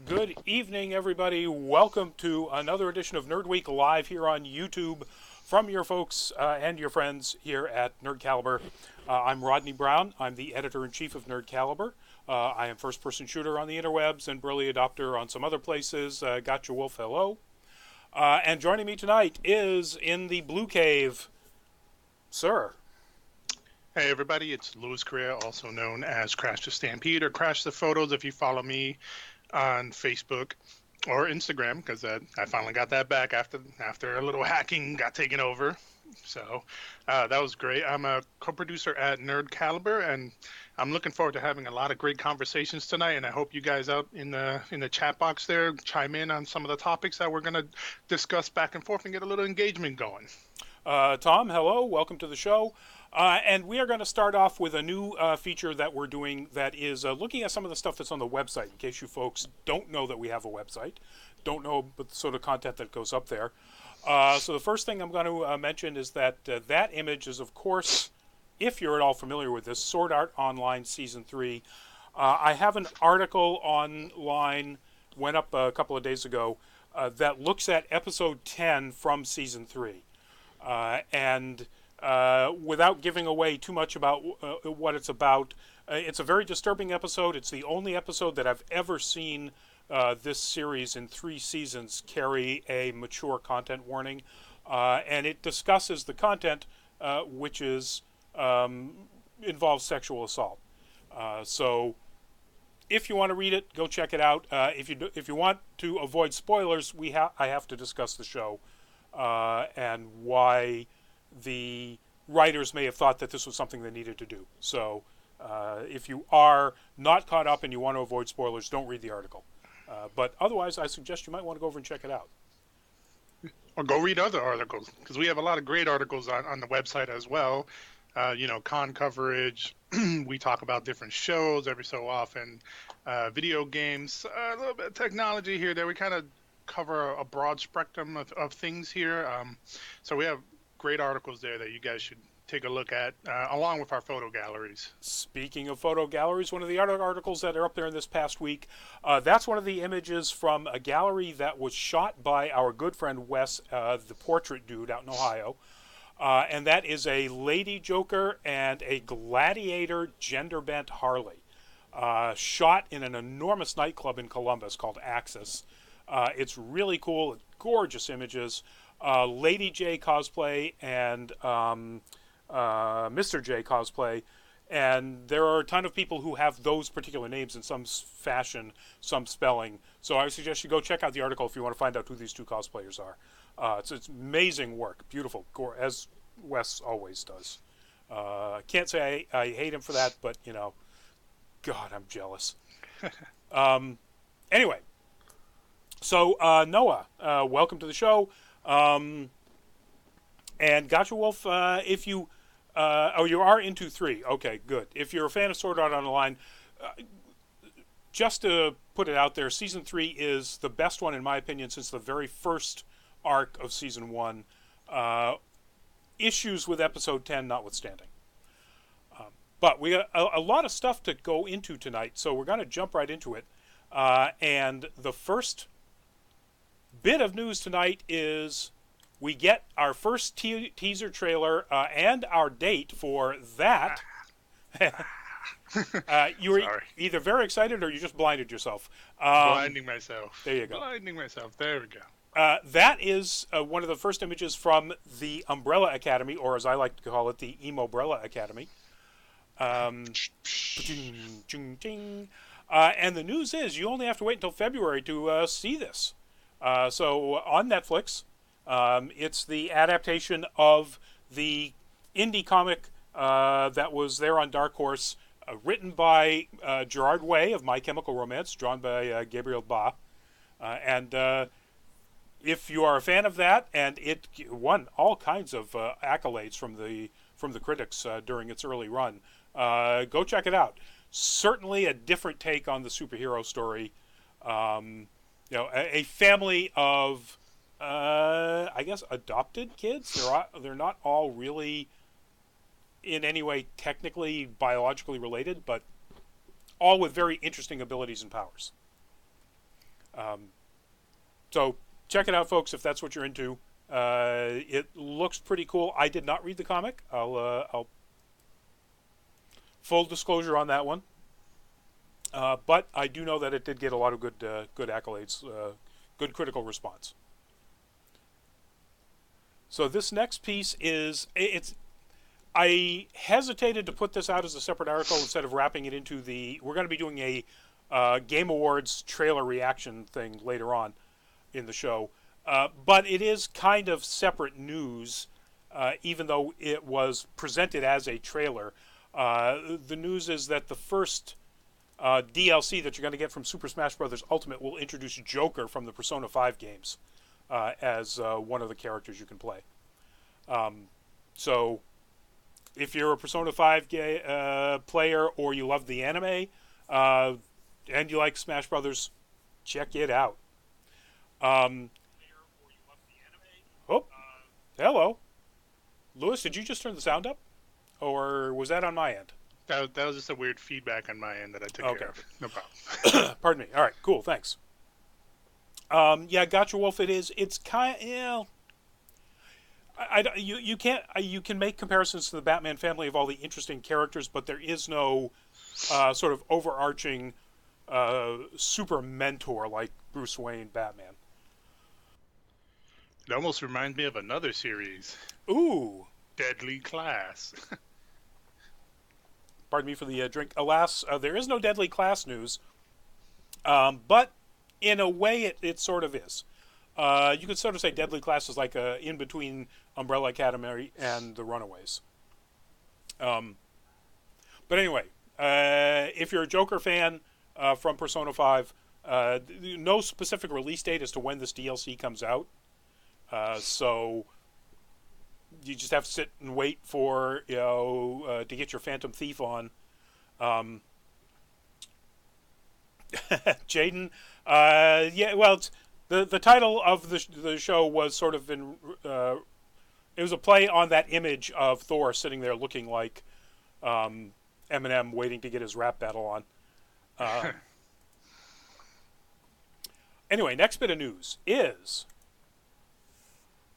Good evening, everybody. Welcome to another edition of Nerd Week live here on YouTube from your folks and your friends here at Nerd Caliber. I'm Rodney Brown. I'm the editor-in-chief of Nerd Caliber. I am first-person shooter on the interwebs and Burly Adopter on some other places. Gotcha Wolf, hello. And joining me tonight is in the Blue Cave, sir. Hey everybody, it's Louis Correa, also known as Crash the Stampede or Crash the Photos if you follow me on Facebook or Instagram, because I finally got that back after a little hacking got taken over. So that was great. I'm a co-producer at Nerd Caliber, and I'm looking forward to having a lot of great conversations tonight. And I hope you guys out in the chat box there chime in on some of the topics that we're going to discuss back and forth and get a little engagement going. Tom, hello. Welcome to the show. And we are going to start off with a new feature that we're doing that is looking at some of the stuff that's on the website, in case you folks don't know that we have a website, don't know the sort of content that goes up there. So the first thing I'm going to mention is that that image is, of course, if you're at all familiar with this, Sword Art Online Season 3. I have an article online, went up a couple of days ago, that looks at Episode 10 from Season 3. And without giving away too much about what it's about, it's a very disturbing episode. It's the only episode that I've ever seen this series in 3 seasons carry a mature content warning. And it discusses the content, which is involves sexual assault. So if you want to read it, go check it out. If you want to avoid spoilers, I have to discuss the show. And why the writers may have thought that this was something they needed to do. So if you are not caught up and you want to avoid spoilers, don't read the article. But otherwise, I suggest you might want to go over and check it out. Or go read other articles, because we have a lot of great articles on the website as well. Con coverage. We talk about different shows every so often. Video games, a little bit of technology here, there. We kind of cover a broad spectrum of things here. So we have great articles there that you guys should take a look at, along with our photo galleries. Speaking of photo galleries, one of the other articles that are up there in this past week, that's one of the images from a gallery that was shot by our good friend Wes, the portrait dude out in Ohio. And that is a Lady Joker and a Gladiator gender-bent Harley, shot in an enormous nightclub in Columbus called Axis. It's really cool, gorgeous images. Lady J cosplay and Mr. J cosplay, and there are a ton of people who have those particular names in some fashion, some spelling. So I suggest you go check out the article if you want to find out who these two cosplayers are. It's amazing work, beautiful, as Wes always does. Can't say I hate him for that, but God, I'm jealous. Anyway. So, Noah, welcome to the show. And Gotcha Wolf, if you... you are into 3. Okay, good. If you're a fan of Sword Art Online, just to put it out there, Season 3 is the best one, in my opinion, since the very first arc of Season 1. Issues with Episode 10 notwithstanding. But we got a lot of stuff to go into tonight, so we're going to jump right into it. And the first bit of news tonight is we get our first teaser trailer and our date for that. You were either very excited or you just blinded yourself. Blinding myself. There you go. Blinding myself. There we go. That is one of the first images from the Umbrella Academy, or as I like to call it, the Emo-brella Academy. And the news is you only have to wait until February to see this. So on Netflix, it's the adaptation of the indie comic that was there on Dark Horse, written by Gerard Way of My Chemical Romance, drawn by Gabriel Ba. And if you are a fan of that, and it won all kinds of accolades from the critics during its early run, go check it out. Certainly a different take on the superhero story. A family of, I guess, adopted kids. They're not all really in any way technically biologically related, but all with very interesting abilities and powers. So check it out, folks, if that's what you're into. It looks pretty cool. I did not read the comic. I'll full disclosure on that one. But I do know that it did get a lot of good accolades, good critical response. So this next piece it's. I hesitated to put this out as a separate article instead of wrapping it into the. We're going to be doing a Game Awards trailer reaction thing later on in the show, but it is kind of separate news, even though it was presented as a trailer. The news is that the first DLC that you're going to get from Super Smash Bros. Ultimate will introduce Joker from the Persona 5 games as one of the characters you can play. So if you're a Persona 5 player or you love the anime and you like Smash Brothers, check it out. Oh, hello. Lewis, did you just turn the sound up? Or was that on my end? That was just a weird feedback on my end that I took care of. No problem. Pardon me. All right, cool, thanks. Yeah, Gotcha Wolf. It's kind. You can't. You can make comparisons to the Batman family of all the interesting characters, but there is no sort of overarching super mentor like Bruce Wayne Batman. It almost reminds me of another series. Ooh. Deadly Class. Pardon me for the drink. Alas, there is no Deadly Class news, but in a way it sort of is. You could sort of say Deadly Class is like in between Umbrella Academy and The Runaways. But anyway, if you're a Joker fan from Persona 5, no specific release date as to when this DLC comes out. So you just have to sit and wait for to get your Phantom Thief on. Jaden, yeah, well, it's, the title of the show was sort of it was a play on that image of Thor sitting there looking like Eminem waiting to get his rap battle on. Anyway, next bit of news is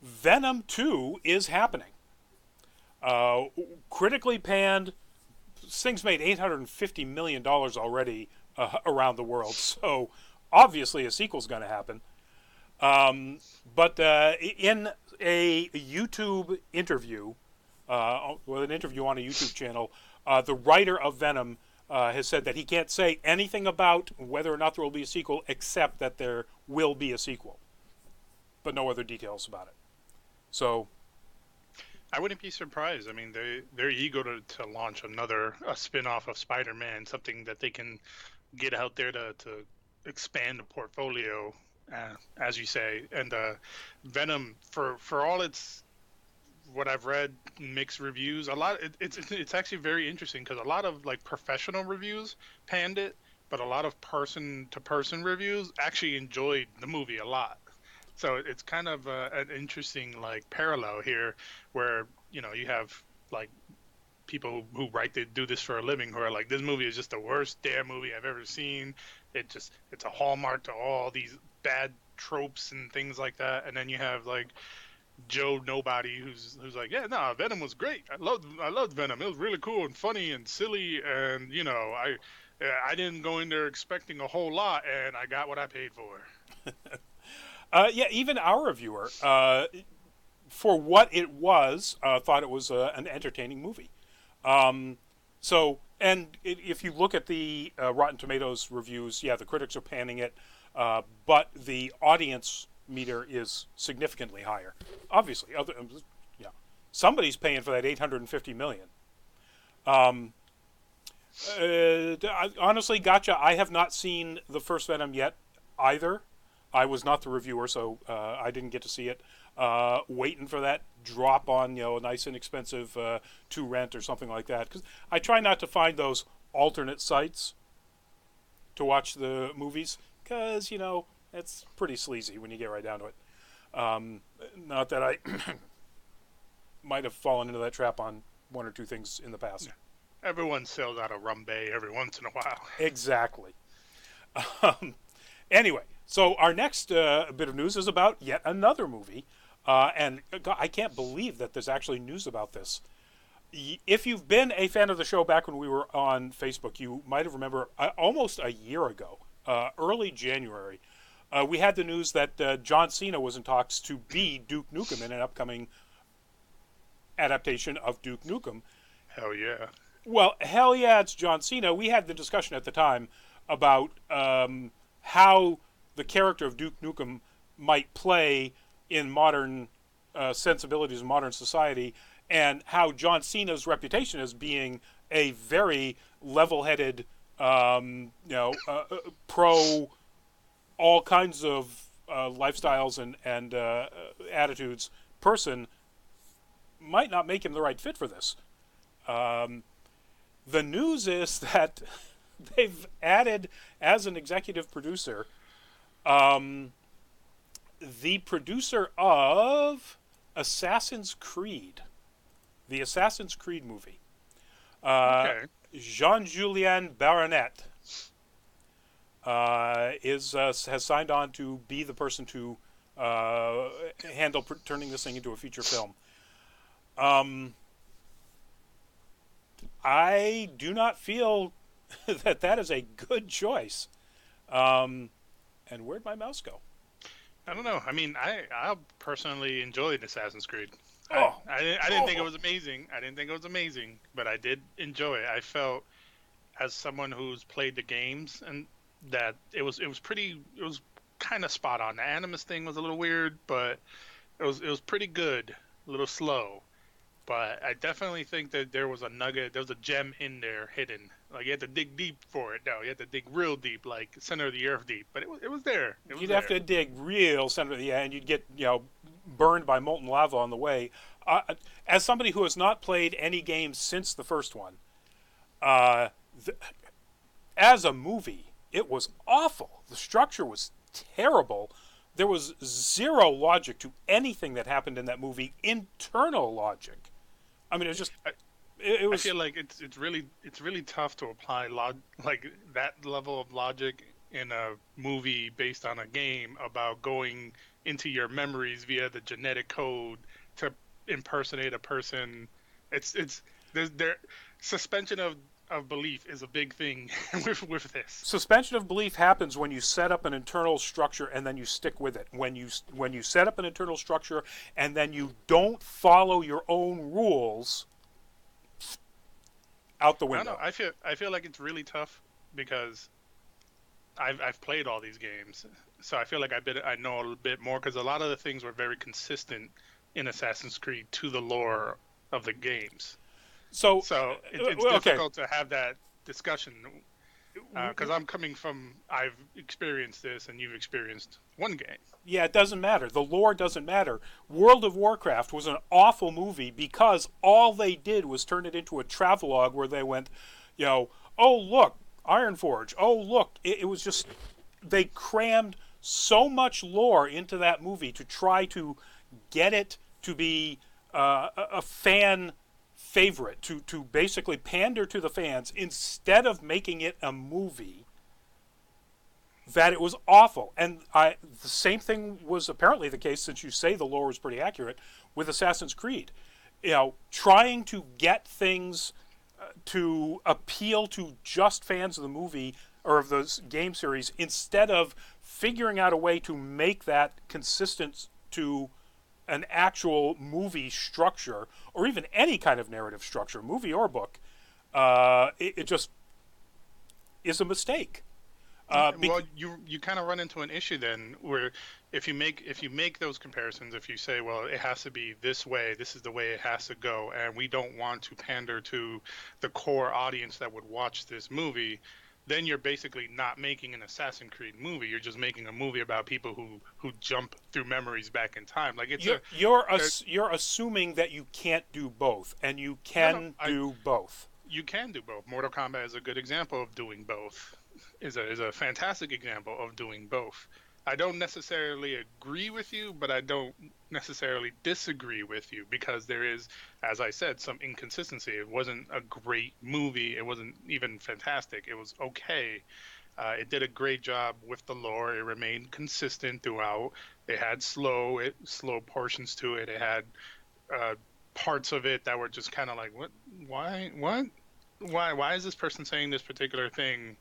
Venom 2 is happening. Critically panned. This thing's made $850 million already around the world, so obviously a sequel's going to happen. But in a YouTube interview, with an interview on a YouTube channel, the writer of Venom has said that he can't say anything about whether or not there will be a sequel, except that there will be a sequel, but no other details about it. So I wouldn't be surprised. I mean, they're eager to launch a spin-off of Spider-Man, something that they can get out there to expand the portfolio, as you say. And Venom, for all its what I've read, mixed reviews, it's actually very interesting because a lot of like professional reviews panned it, but a lot of person-to-person reviews actually enjoyed the movie a lot. So it's kind of an interesting like parallel here, where you have like people who do this for a living who are like, this movie is just the worst damn movie I've ever seen. It's a hallmark to all these bad tropes and things like that. And then you have like Joe Nobody who's like, yeah, no, Venom was great. I loved Venom. It was really cool and funny and silly, and I didn't go in there expecting a whole lot, and I got what I paid for. Yeah, even our reviewer, for what it was, thought it was an entertaining movie. If you look at the Rotten Tomatoes reviews, yeah, the critics are panning it, but the audience meter is significantly higher. Obviously, somebody's paying for that $850 million. Honestly, gotcha. I have not seen the first Venom yet either. I was not the reviewer, so I didn't get to see it. Waiting for that drop on, a nice inexpensive to rent or something like that. Because I try not to find those alternate sites to watch the movies, because it's pretty sleazy when you get right down to it. Not that I might have fallen into that trap on one or two things in the past. Yeah. Everyone sells out of Rum Bay every once in a while. Exactly. Anyway, So our next bit of news is about yet another movie, and God, I can't believe that there's actually news about this. If you've been a fan of the show back when we were on Facebook, you might have remember almost a year ago, early January, we had the news that John Cena was in talks to be Duke Nukem in an upcoming adaptation of Duke Nukem. Hell yeah. Well, hell yeah, it's John Cena. We had the discussion at the time about how the character of Duke Nukem might play in modern sensibilities in modern society, and how John Cena's reputation as being a very level-headed, pro all kinds of lifestyles and attitudes person might not make him the right fit for this. The news is that they've added as an executive producer the producer of Assassin's Creed, the Assassin's Creed movie. Okay. Jean-Julien Baronet has signed on to be the person to handle turning this thing into a feature film. I do not feel that is a good choice. And where'd my mouse go? I don't know. I mean, I personally enjoyed Assassin's Creed. Oh, I didn't think it was amazing. I didn't think it was amazing, but I did enjoy it. I felt, as someone who's played the games, and that it was kind of spot on. The Animus thing was a little weird, but it was pretty good. A little slow, but I definitely think that there was a nugget, there was a gem in there hidden. Like, you had to dig deep for it. No, you had to dig real deep, like center of the earth deep. But it was there. You'd have to dig real center of the end. You'd get burned by molten lava on the way. As somebody who has not played any games since the first one, as a movie, it was awful. The structure was terrible. There was zero logic to anything that happened in that movie. Internal logic. I mean, it was just. It was. I feel like it's really tough to apply like that level of logic in a movie based on a game about going into your memories via the genetic code to impersonate a person. It's there suspension of belief is a big thing with this. Suspension of belief happens when you set up an internal structure and then you stick with it. When you set up an internal structure and then you don't follow your own rules, out the window. I don't know. I feel like it's really tough because I've played all these games, so I feel like I know a little bit more, because a lot of the things were very consistent in Assassin's Creed to the lore of the games. So it's difficult to have that discussion because I'm coming from, I've experienced this and you've experienced one game. Yeah, it doesn't matter. The lore doesn't matter. World of Warcraft was an awful movie because all they did was turn it into a travelogue where they went, oh look, Ironforge. Oh look, it was just, they crammed so much lore into that movie to try to get it to be a fan favorite, to basically pander to the fans instead of making it a movie, that it was awful. And the same thing was apparently the case, since you say the lore was pretty accurate, with Assassin's Creed. Trying to get things to appeal to just fans of the movie or of the game series, instead of figuring out a way to make that consistent to an actual movie structure, or even any kind of narrative structure, movie or book, it just is a mistake. Well, you kind of run into an issue then, where if you make those comparisons, if you say, well, it has to be this way, this is the way it has to go, and we don't want to pander to the core audience that would watch this movie, then you're basically not making an Assassin's Creed movie. You're just making a movie about people who jump through memories back in time. Like, it's you're assuming that you can't do both, and you can do both. You can do both. Mortal Kombat is a good example of doing both. Is a fantastic example of doing both. I don't necessarily agree with you, but I don't necessarily disagree with you, because there is, as I said, some inconsistency. It wasn't a great movie. It wasn't even fantastic. It was okay. It did a great job with the lore. It remained consistent throughout. It had slow portions to it. It had uh, parts of it that were just kind of like, why is this person saying this particular thing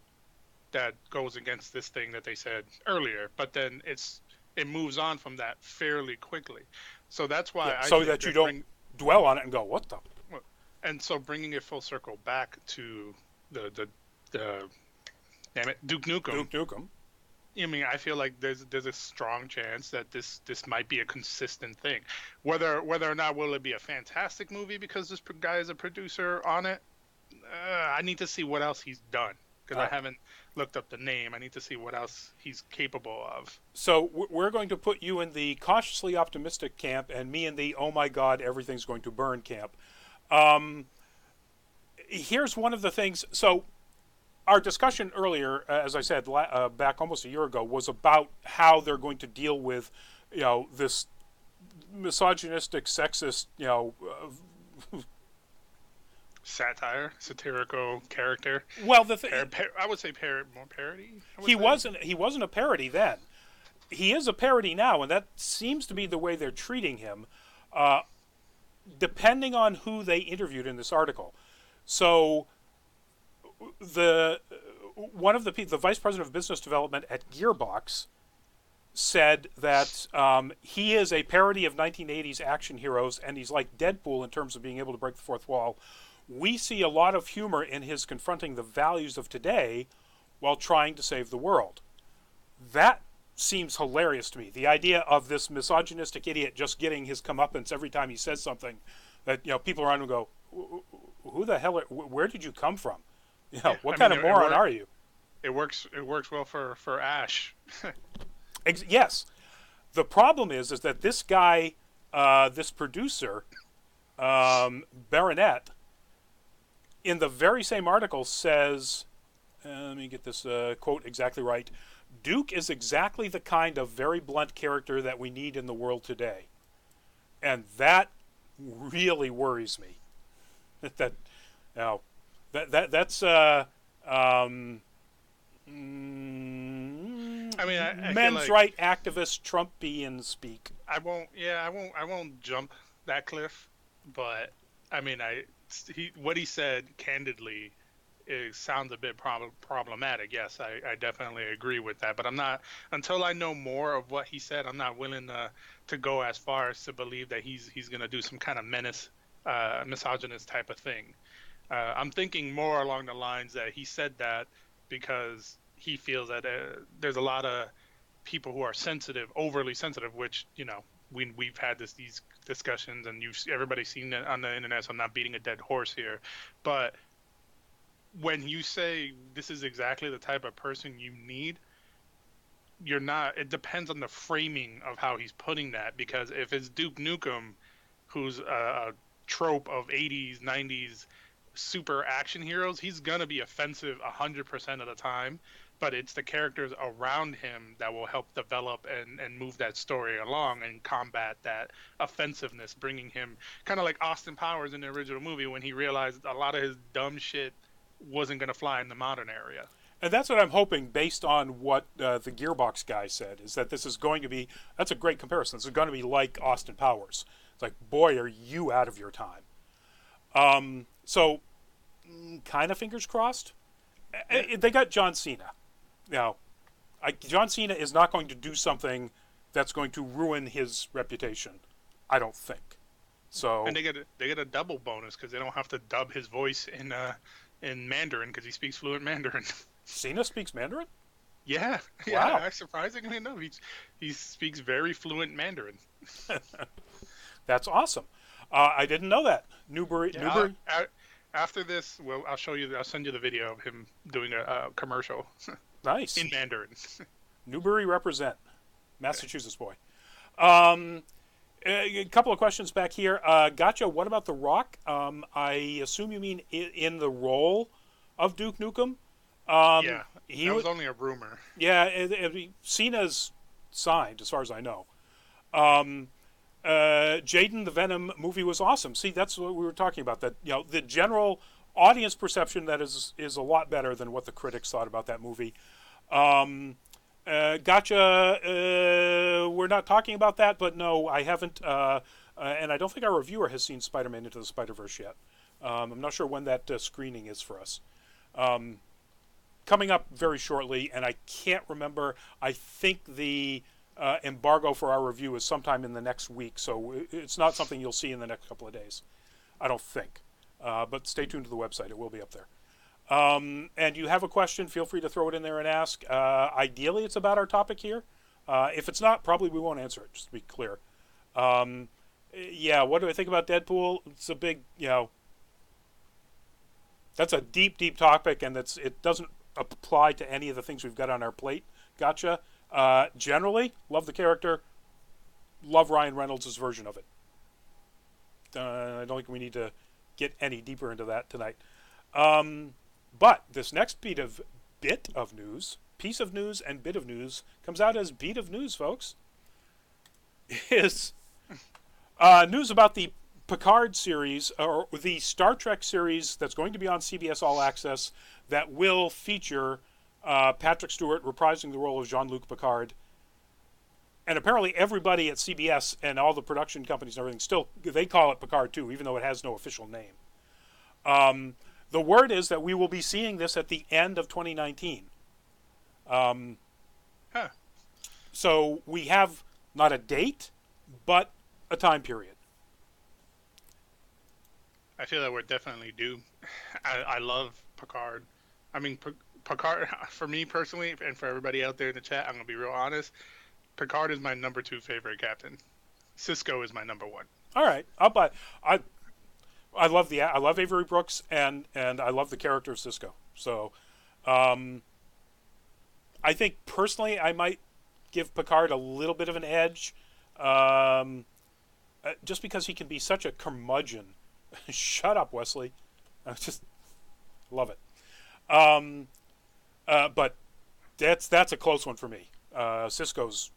that goes against this thing that they said earlier? But then it moves on from that fairly quickly. So that's why Yeah, I so think that you don't dwell on it and go, what the? and so bringing it full circle back to the damn it, Duke Nukem. Duke Nukem. I mean, I feel like there's a strong chance that this might be a consistent thing. Whether or not will it be a fantastic movie because this guy is a producer on it, I need to see what else he's done because I haven't looked up the name. I need to see what else he's capable of. So we're going to put you in the cautiously optimistic camp, and me in the oh my god everything's going to burn camp. Here's one of the things. So our discussion earlier, as I said back almost a year ago, was about how they're going to deal with, this misogynistic, sexist, Satire, satirical character. Well, I would say more parody. He wasn't a parody then. He is a parody now, and that seems to be the way they're treating him, depending on who they interviewed in this article. So the vice president of business development at Gearbox said that he is a parody of 1980s action heroes, and he's like Deadpool in terms of being able to break the fourth wall. We see a lot of humor in his confronting the values of today while trying to save the world. That seems hilarious to me. The idea of this misogynistic idiot just getting his comeuppance every time he says something that people around him go, who the hell where did you come from? What kind of moron are you? It works well for Ash. Yes. The problem is that this guy, this producer, Baronet, in the very same article says, let me get this quote exactly right, Duke is exactly the kind of very blunt character that we need in the world today. And that really worries me. That's I mean, I men's right activist Trumpian speak. I won't jump that cliff, but I mean, what he said candidly, it sounds a bit problematic. Yes, I definitely agree with that, but I'm not, until I know more of what he said, I'm not willing to go as far as to believe that he's going to do some kind of misogynist type of thing. I'm thinking more along the lines that he said that because he feels that there's a lot of people who are sensitive, overly sensitive, which, we've had these discussions, and everybody's seen it on the internet, so I'm not beating a dead horse here. But when you say this is exactly the type of person you need, you're not. It depends on the framing of how he's putting that, because if it's Duke Nukem, who's a trope of 80s, 90s super action heroes, he's gonna be offensive 100% of the time, but it's the characters around him that will help develop and move that story along and combat that offensiveness, bringing him kind of like Austin Powers in the original movie when he realized a lot of his dumb shit wasn't gonna fly in the modern area. And that's what I'm hoping, based on what the Gearbox guy said, is that this is going to be, that's a great comparison, this is going to be like Austin Powers. It's like, boy, are you out of your time. So, kind of fingers crossed. They got John Cena. Now, John Cena is not going to do something that's going to ruin his reputation, I don't think. So, and they get a double bonus because they don't have to dub his voice in Mandarin because he speaks fluent Mandarin. Cena speaks Mandarin? Yeah. Wow. Yeah, surprisingly enough, he speaks very fluent Mandarin. That's awesome. I didn't know that. Newbury. After this, well, I'll send you the video of him doing a commercial. Nice. In Mandarin. Newbury represent. Massachusetts boy. A couple of questions back here. Gotcha. What about The Rock? I assume you mean in the role of Duke Nukem? Yeah, that was only a rumor. Yeah, Cena's signed, as far as I know. Jaden the Venom movie was awesome. See, that's what we were talking about. That the general audience perception that is a lot better than what the critics thought about that movie. Gotcha. We're not talking about that, but no, I haven't. And I don't think our reviewer has seen Spider-Man Into the Spider-Verse yet. I'm not sure when that screening is for us. Coming up very shortly, and I can't remember. I think the embargo for our review is sometime in the next week, so it's not something you'll see in the next couple of days. I don't think. But stay tuned to the website. It will be up there. And you have a question, feel free to throw it in there and ask. Ideally, it's about our topic here. If it's not, probably we won't answer it, just to be clear. Yeah, what do I think about Deadpool? It's a big, that's a deep, deep topic, and it doesn't apply to any of the things we've got on our plate. Gotcha. Generally, love the character, love Ryan Reynolds' version of it. I don't think we need to get any deeper into that tonight. But this next piece of news and bit of news comes out as beat of news, folks. Is news about the Picard series, or the Star Trek series that's going to be on CBS All Access that will feature Patrick Stewart reprising the role of Jean-Luc Picard. And apparently everybody at CBS and all the production companies and everything still, they call it Picard too, even though it has no official name. The word is that we will be seeing this at the end of 2019. So we have not a date, but a time period. I feel that we're definitely due. I love Picard. I mean, Picard, for me personally, and for everybody out there in the chat, I'm going to be real honest. Picard is my number 2 favorite captain. Cisco is my number 1. All right, I'll buy. I love Avery Brooks and I love the character of Cisco. So, I think personally I might give Picard a little bit of an edge, just because he can be such a curmudgeon. Shut up, Wesley. I just love it. But that's a close one for me. Cisco's.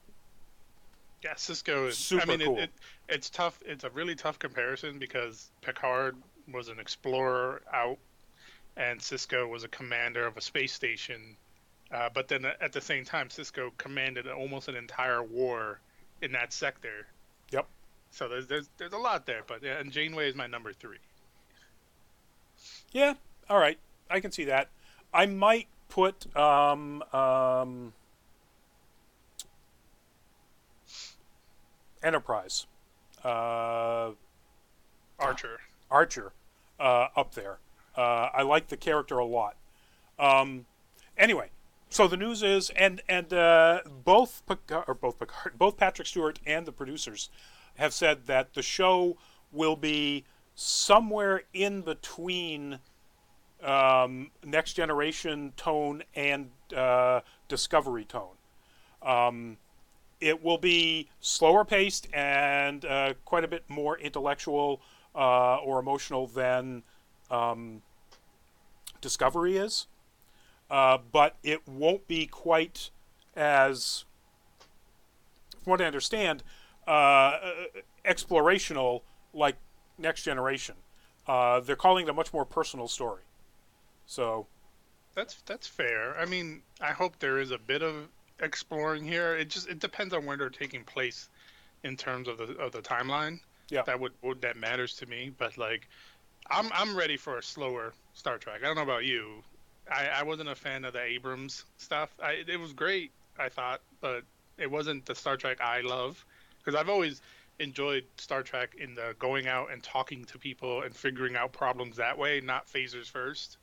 Yeah, Cisco is super cool. It's tough. It's a really tough comparison because Picard was an explorer out, and Cisco was a commander of a space station. But then at the same time, Cisco commanded almost an entire war in that sector. Yep. So there's a lot there, but yeah, and Janeway is my number 3. Yeah. All right. I can see that. I might put Enterprise, Archer up there. I like the character a lot. Anyway, so the news is, and both Patrick Stewart and the producers have said that the show will be somewhere in between Next Generation tone and Discovery tone. It will be slower paced and quite a bit more intellectual or emotional than Discovery is. But it won't be quite as, from what I understand, explorational like Next Generation. They're calling it a much more personal story. So that's fair. I mean, I hope there is a bit of exploring here. It depends on where they're taking place in terms of the timeline. Yeah, that matters to me. But like, I'm ready for a slower Star Trek. I don't know about you. I wasn't a fan of the Abrams stuff. It was great, I thought, but it wasn't the Star Trek I love, because I've always enjoyed Star Trek in the going out and talking to people and figuring out problems that way, not phasers first.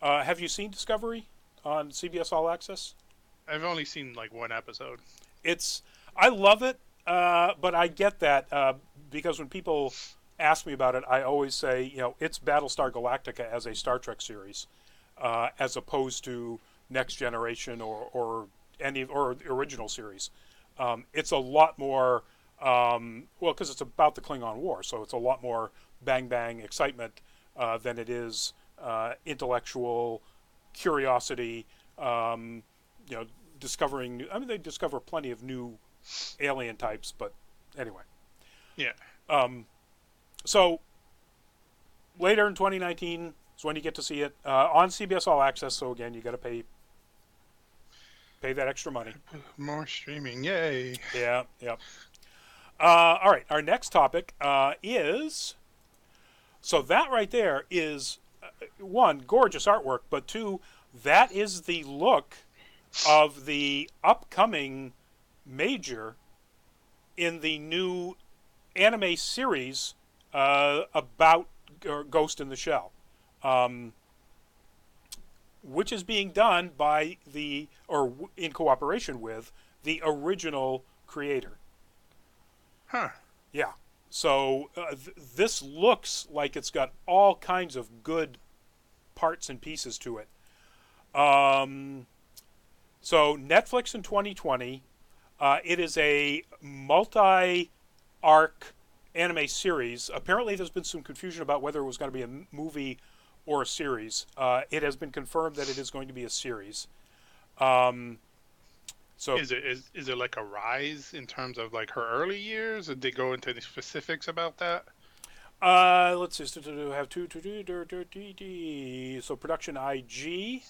Have you seen Discovery on CBS All Access? I've only seen like one episode. I love it, but I get that because when people ask me about it, I always say, it's Battlestar Galactica as a Star Trek series, as opposed to Next Generation or the original series. It's a lot more, because it's about the Klingon War, so it's a lot more bang bang excitement than it is intellectual curiosity. Discovering new. I mean, they discover plenty of new alien types, but anyway. Yeah. So later in 2019 is when you get to see it on CBS All Access. So again, you got to pay Pay that extra money. More streaming, yay! Yeah, yeah. All right, our next topic is so that right there is one, gorgeous artwork, but two, that is the look of the upcoming major in the new anime series about Ghost in the Shell, um, which is being done by in cooperation with the original creator. Huh. Yeah. So this looks like it's got all kinds of good parts and pieces to it. So Netflix in 2020. It is a multi-arc anime series. Apparently, there's been some confusion about whether it was going to be a movie or a series. It has been confirmed that it is going to be a series. Um, so Is it like a rise in terms of like her early years? Did they go into any specifics about that? let's see. Have two. So production IG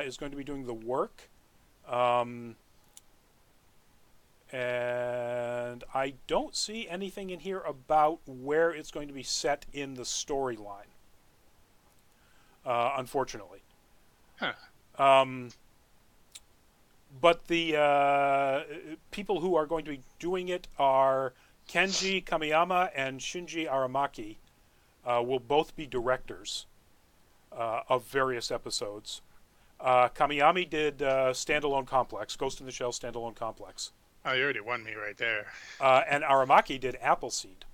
is going to be doing the work. Um, and I don't see anything in here about where it's going to be set in the storyline, unfortunately. Huh. But the people who are going to be doing it are Kenji Kamiyama and Shinji Aramaki. Will both be directors of various episodes. Kamiyami did Standalone Complex, Ghost in the Shell Standalone Complex. Oh, you already won me right there. And Aramaki did Appleseed.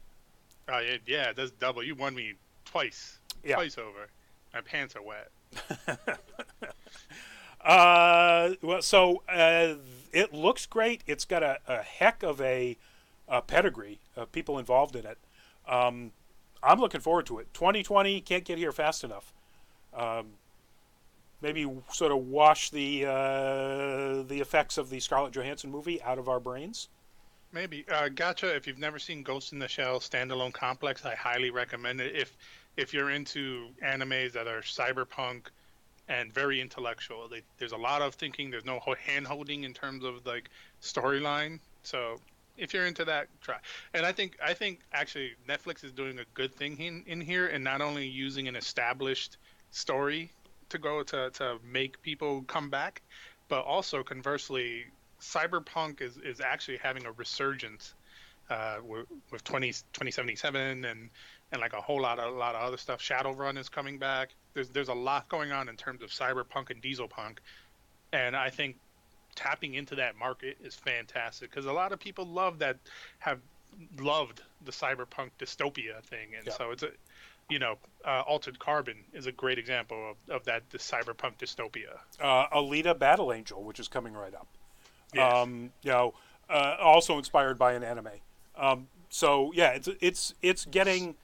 Oh, yeah, that's double. You won me twice. Yeah. Twice over. My pants are wet. It looks great. It's got a heck of a pedigree of people involved in it. I'm looking forward to it. 2020 can't get here fast enough. Maybe sort of wash the effects of the Scarlett Johansson movie out of our brains. Maybe. Gotcha. If you've never seen Ghost in the Shell Standalone Complex, I highly recommend it. If you're into animes that are cyberpunk and very intellectual, there's a lot of thinking. There's no hand holding in terms of like storyline. So if you're into that, try. And I think actually Netflix is doing a good thing in here, and not only using an established story to go to make people come back, but also conversely, cyberpunk is actually having a resurgence with 2077 and like a lot of other stuff. Shadowrun is coming back. There's a lot going on in terms of cyberpunk and dieselpunk, and I think tapping into that market is fantastic because a lot of people have loved the cyberpunk dystopia thing, and so it's Altered Carbon is a great example of that, the cyberpunk dystopia. Alita Battle Angel, which is coming right up. Yes. Also inspired by an anime. So yeah, it's getting.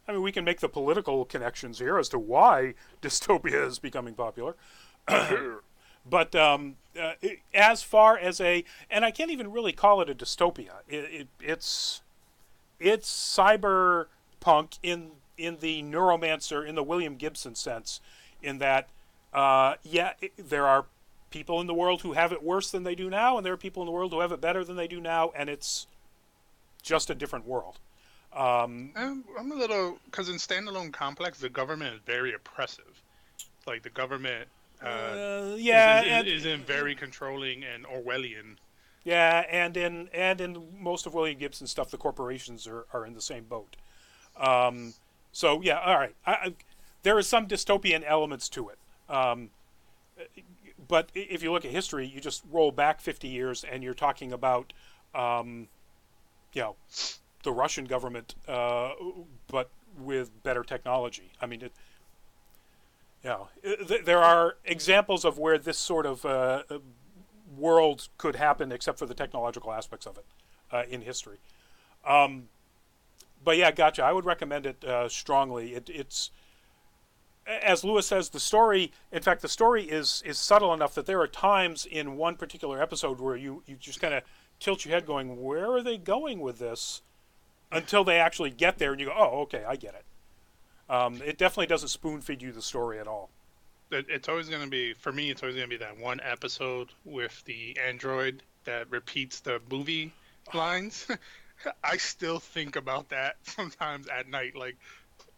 I mean, we can make the political connections here as to why dystopia is becoming popular. But as far as and I can't even really call it a dystopia. It's cyberpunk in the Neuromancer, in the William Gibson sense, in that there are people in the world who have it worse than they do now, and there are people in the world who have it better than they do now, and it's just a different world. I'm a little, because in Standalone Complex, the government is very oppressive. Like the government isn't very controlling and Orwellian. Yeah, and in most of William Gibson's stuff, the corporations are in the same boat. So yeah, all right. There is some dystopian elements to it. But if you look at history, you just roll back 50 years, and you're talking about, the Russian government, but with better technology. I mean, there are examples of where this sort of world could happen, except for the technological aspects of it in history. But yeah, gotcha. I would recommend it strongly. It's as Lewis says, the story. In fact, the story is subtle enough that there are times in one particular episode where you just kind of tilt your head, going, "Where are they going with this?" Until they actually get there, and you go, "Oh, okay, I get it." It definitely doesn't spoon feed you the story at all. it's always going to be, for me, it's always going to be that one episode with the android that repeats the movie lines. I still think about that sometimes at night. Like,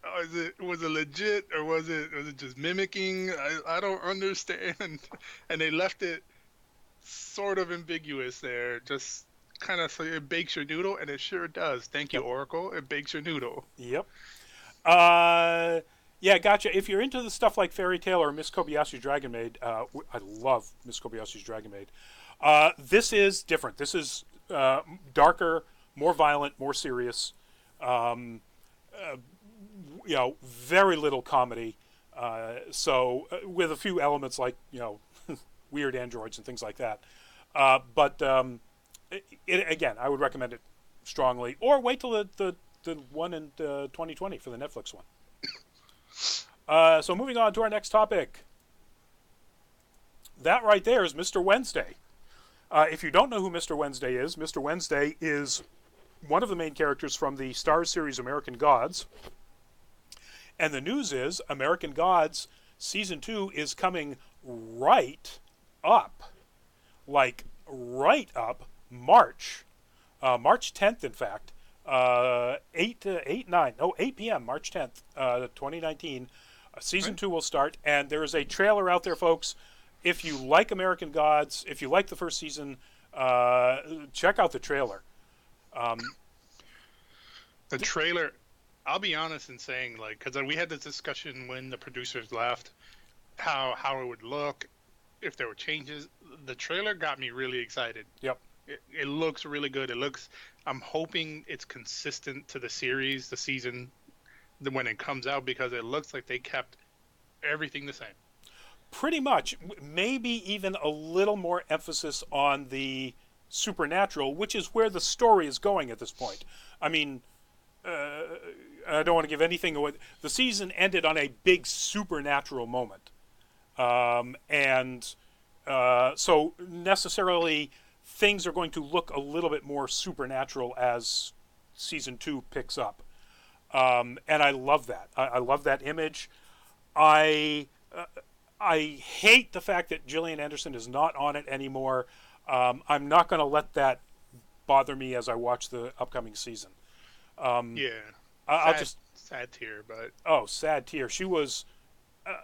oh, was it legit, or was it just mimicking? I don't understand. And they left it sort of ambiguous there, just kind of so it bakes your noodle, and it sure does. Thank you, Yep. Oracle. It bakes your noodle. Yep. Uh, yeah, gotcha. If you're into the stuff like Fairy Tale or Miss Kobayashi's Dragon Maid, I love Miss Kobayashi's Dragon Maid. This is different. This is darker, more violent, more serious. Um, very little comedy. With a few elements like weird androids and things like that. But again, I would recommend it strongly, or wait till the one in 2020 for the Netflix one. So moving on to our next topic. That right there is Mr. Wednesday. If you don't know who Mr. Wednesday is, Mr. Wednesday is one of the main characters from the Starz series American Gods. And the news is American Gods Season 2 is coming right up. Like, right up March. March 10th, in fact. 8 p.m., March 10th, 2019. Season 2 will start, and there is a trailer out there, folks. If you like American Gods, if you like the first season, check out the trailer. The trailer, I'll be honest in saying, like, because we had this discussion when the producers left, how it would look, if there were changes. The trailer got me really excited. Yep. It looks really good. I'm hoping it's consistent to the series, the season, when it comes out, because it looks like they kept everything the same. Pretty much. Maybe even a little more emphasis on the supernatural, which is where the story is going at this point. I mean, I don't want to give anything away. The season ended on a big supernatural moment. So necessarily things are going to look a little bit more supernatural as season 2 picks up. And I love that. I love that image. I hate the fact that Gillian Anderson is not on it anymore. I'm not going to let that bother me as I watch the upcoming season. Yeah. I'll just sad tear, but sad tear. She was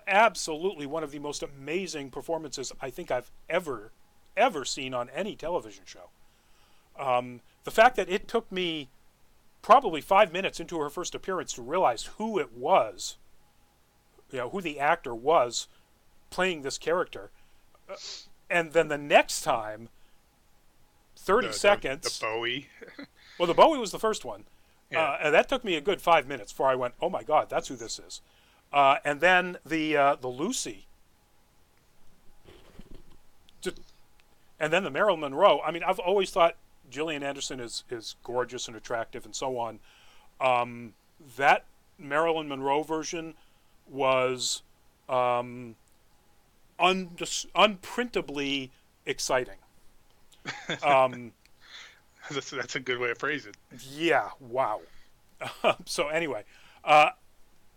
absolutely one of the most amazing performances I think I've ever seen on any television show. The fact that it took me probably 5 minutes into her first appearance to realize who it was, who the actor was playing this character, and then the next time, 30 seconds. The Bowie. Well, the Bowie was the first one. Yeah. And that took me a good 5 minutes before I went, oh my God, that's who this is. And then the Lucy. And then the Marilyn Monroe. I mean, I've always thought Gillian Anderson is gorgeous and attractive and so on. That Marilyn Monroe version was unprintably exciting. That's a good way to phrase it. Yeah, wow. So anyway,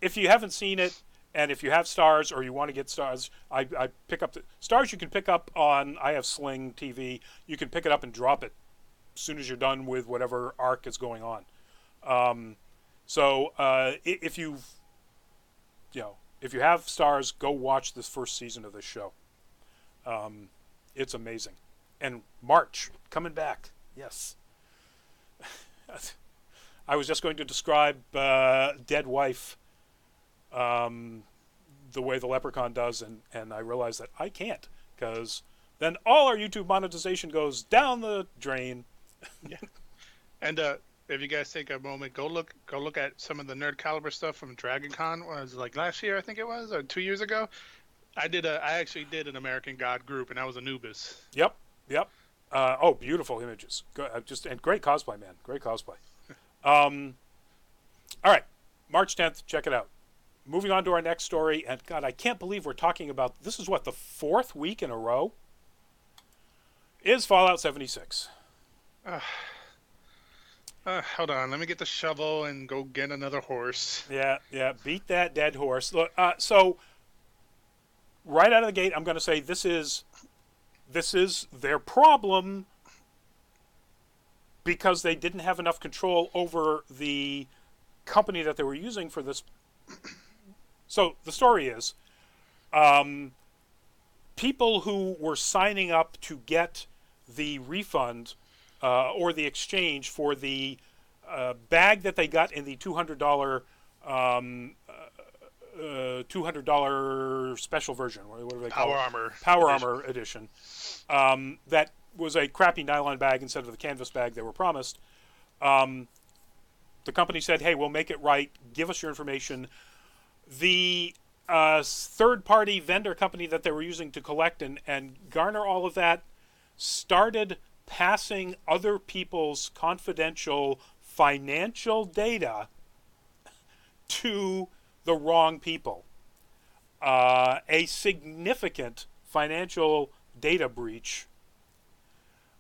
if you haven't seen it, and if you have Starz or you want to get Starz, I pick up the Starz. You can pick up on. I have Sling TV. You can pick it up and drop it as soon as you're done with whatever arc is going on. If you have Starz, go watch this first season of this show. It's amazing. And March coming back. Yes. I was just going to describe Dead Wife the way the Leprechaun does, and I realized that I can't, because then all our YouTube monetization goes down the drain. Yeah. And if you guys take a moment, go look at some of the Nerd Caliber stuff from Dragon Con. Was it like last year, I think it was, or 2 years ago? I actually did an American God group, and I was Anubis. Yep. Beautiful images. And great cosplay, man. Great cosplay. All right, March 10th. Check it out. Moving on to our next story, and God, I can't believe we're talking about this. Is what, the 4th week in a row? Is Fallout 76. Hold on, let me get the shovel and go get another horse. Yeah, beat that dead horse. Look, so right out of the gate, I'm going to say this is their problem because they didn't have enough control over the company that they were using for this. So the story is, people who were signing up to get the refund or the exchange for the bag that they got in the $200 $200 special version. What do they call Power it? Armor Power edition. Armor edition. That was a crappy nylon bag instead of the canvas bag they were promised. The company said, "Hey, we'll make it right. Give us your information." The third-party vendor company that they were using to collect and garner all of that started passing other people's confidential financial data to the wrong people. A significant financial data breach.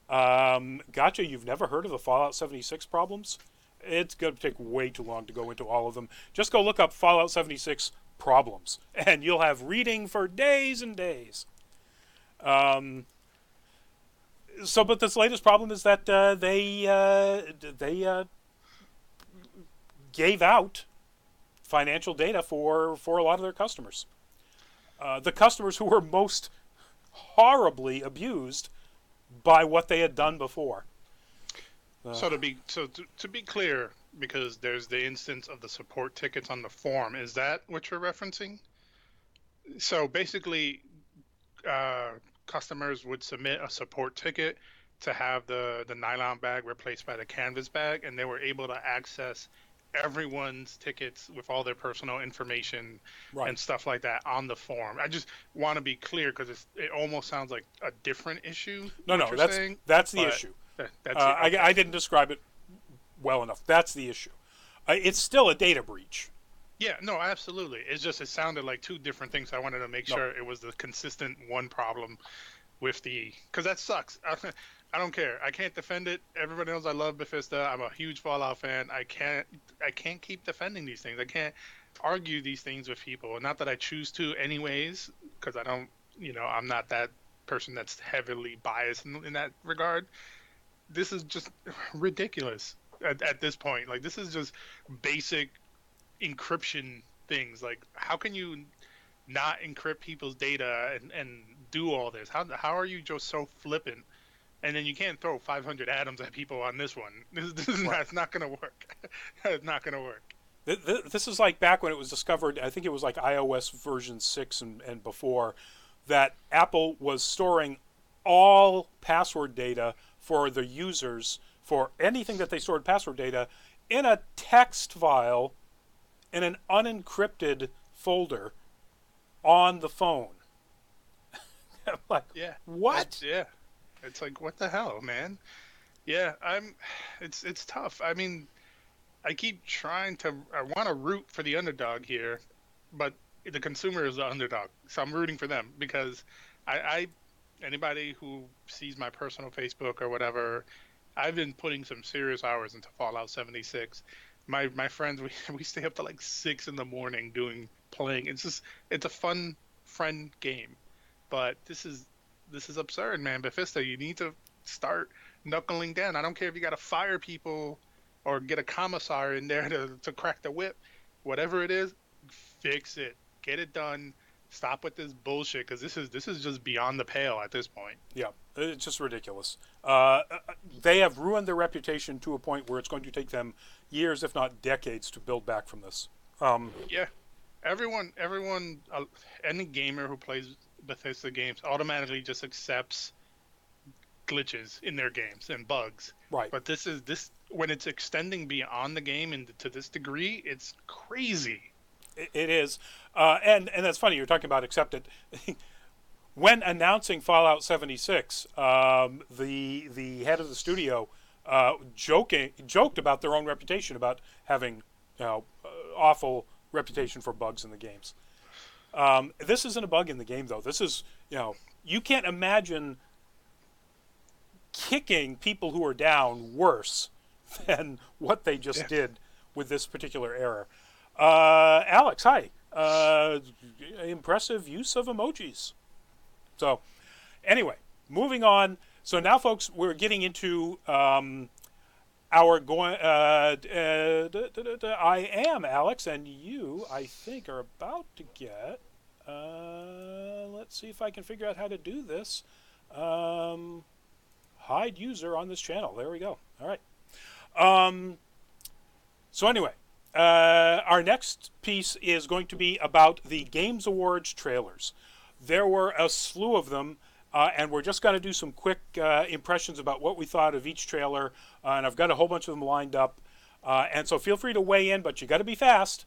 Gotcha, you've never heard of the Fallout 76 problems? It's going to take way too long to go into all of them. Just go look up Fallout 76 problems, and you'll have reading for days and days. But this latest problem is that they gave out financial data for a lot of their customers. The customers who were most horribly abused by what they had done before. So to be clear, because there's the instance of the support tickets on the form, is that what you're referencing? So basically, customers would submit a support ticket to have the nylon bag replaced by the canvas bag, and they were able to access everyone's tickets with all their personal information and stuff like that on the form. I just want to be clear because it almost sounds like a different issue. No, that's the issue. Okay. I didn't describe it well enough. That's the issue. It's still a data breach. Yeah, no, absolutely. It's just it sounded like two different things. I wanted to make sure it was the consistent one problem with because that sucks. I don't care. I can't defend it. Everybody knows I love Bethesda. I'm a huge Fallout fan. I can't keep defending these things. I can't argue these things with people. Not that I choose to anyways, because I don't, I'm not that person that's heavily biased in that regard. This is just ridiculous at this point. Like, this is just basic encryption things. Like, how can you not encrypt people's data and do all this? How are you just so flippant? And then you can't throw 500 atoms at people on this one. This is not going to work. It's not going to work. This is like back when it was discovered, I think it was like iOS version 6 and before, that Apple was storing all password data for the users, for anything that they stored password data, in a text file in an unencrypted folder on the phone. I'm like, what? It's like, what the hell, man? Yeah, it's tough. I mean, I keep I want to root for the underdog here, but the consumer is the underdog. So I'm rooting for them because anybody who sees my personal Facebook or whatever, I've been putting some serious hours into Fallout 76. My friends, we stay up to like 6 a.m. playing. It's a fun friend game, but this is absurd, man. Bethesda, you need to start knuckling down. I don't care if you got to fire people or get a commissar in there to crack the whip. Whatever it is, fix it. Get it done. Stop with this bullshit, because this is just beyond the pale at this point. Yeah, it's just ridiculous. They have ruined their reputation to a point where it's going to take them years, if not decades, to build back from this. Yeah, everyone, any gamer who plays Bethesda games automatically just accepts glitches in their games and bugs. Right. But this when it's extending beyond the game and to this degree, it's crazy. It is, and that's funny. You're talking about accept it. When announcing Fallout 76, the head of the studio joked about their own reputation, about having awful reputation for bugs in the games. This isn't a bug in the game, though. This is, you can't imagine kicking people who are down worse than what they just did with this particular error. Alex, hi. Uh, Impressive use of emojis. So, anyway, moving on. So now, folks, we're getting into our going. I am Alex, and you, I think, are about to get. Let's see if I can figure out how to do this. Um, Hide user on this channel. There we go. All right. Um, so anyway, our next piece is going to be about the Games Awards trailers. There were a slew of them, and we're just going to do some quick impressions about what we thought of each trailer. And I've got a whole bunch of them lined up. And so feel free to weigh in, but you got to be fast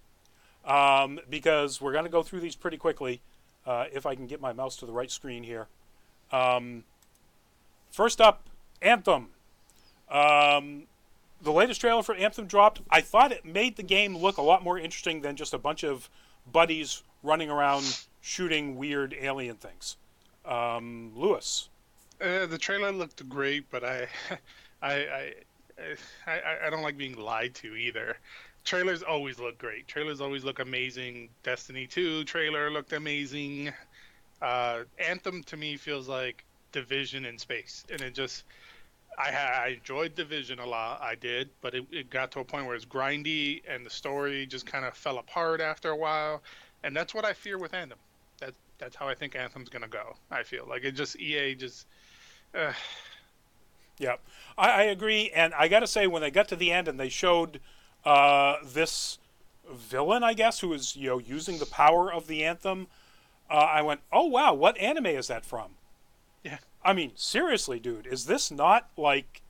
because we're going to go through these pretty quickly. If I can get my mouse to the right screen here. First up, Anthem. The latest trailer for Anthem dropped. I thought it made the game look a lot more interesting than just a bunch of buddies running around shooting weird alien things. Lewis. The trailer looked great, but I, I don't like being lied to either. Trailers always look great. Trailers always look amazing. Destiny 2 trailer looked amazing. Anthem to me feels like Division in space, and it just I enjoyed Division a lot. I did, but it got to a point where it's grindy and the story just kind of fell apart after a while, and that's what I fear with Anthem. That's how I think Anthem's gonna go. I feel like it just EA just. Yeah, I agree, and I got to say, when they got to the end and they showed this villain, I guess, who was using the power of the anthem, I went, "Oh wow, what anime is that from?" Yeah. I mean, seriously, dude, is this not like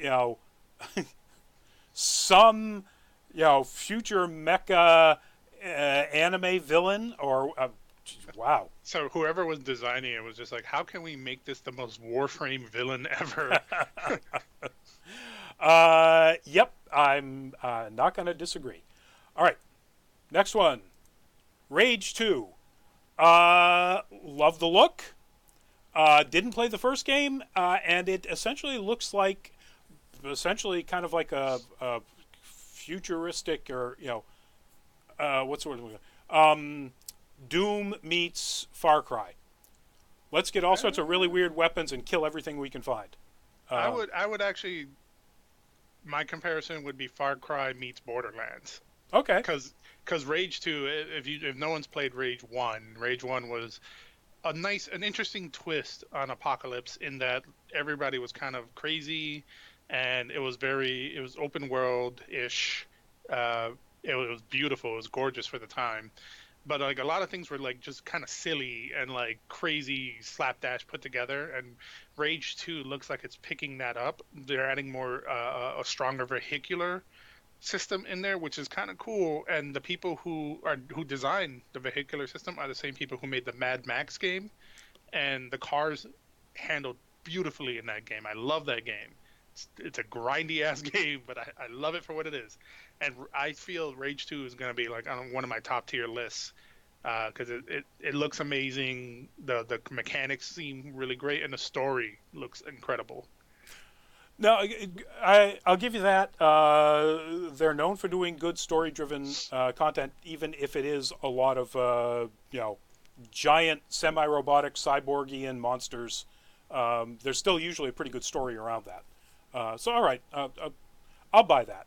some future mecha anime villain or? Wow. So whoever was designing it was just like, how can we make this the most Warframe villain ever? Yep, I'm not going to disagree. All right, next one. Rage 2. Love the look. Didn't play the first game, and it essentially looks like, kind of like a futuristic or, what's the word? Doom meets Far Cry. Let's get all sorts of really weird weapons and kill everything we can find. I would actually, my comparison would be Far Cry meets Borderlands. Okay. Because Rage 2, if no one's played Rage 1, Rage 1 was an interesting twist on Apocalypse in that everybody was kind of crazy, and it was open world ish. It was beautiful. It was gorgeous for the time. But like a lot of things were like just kind of silly and like crazy slapdash put together, and Rage 2 looks like it's picking that up. They're adding more a stronger vehicular system in there, which is kind of cool. And the people who designed the vehicular system are the same people who made the Mad Max game, and the cars handled beautifully in that game. I love that game. It's a grindy ass game, but I love it for what it is. And I feel Rage 2 is going to be like on one of my top tier lists because it looks amazing. The mechanics seem really great, and the story looks incredible. No, I'll give you that. They're known for doing good story-driven content, even if it is a lot of giant semi-robotic cyborgian monsters. There's still usually a pretty good story around that. So all right, I'll buy that.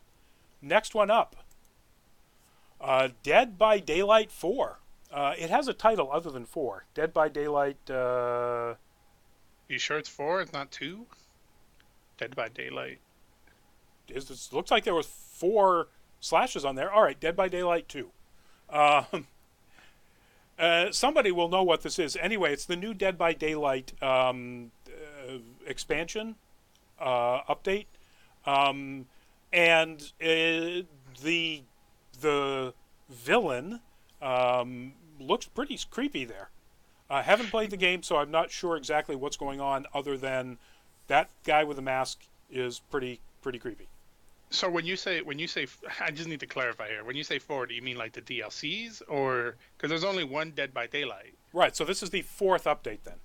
Next one up, Dead by Daylight 4. It has a title other than 4. Dead by Daylight. You sure it's 4? It's not 2? Dead by Daylight. It looks like there was 4 slashes on there. All right, Dead by Daylight 2. Somebody will know what this is. Anyway, it's the new Dead by Daylight expansion update. And the villain looks pretty creepy there. I haven't played the game, so I'm not sure exactly what's going on, other than that guy with a mask is pretty creepy. So when you say, I just need to clarify here. When you say 4, do you mean like the DLCs, or because there's only one Dead by Daylight? Right. So this is the 4th update then.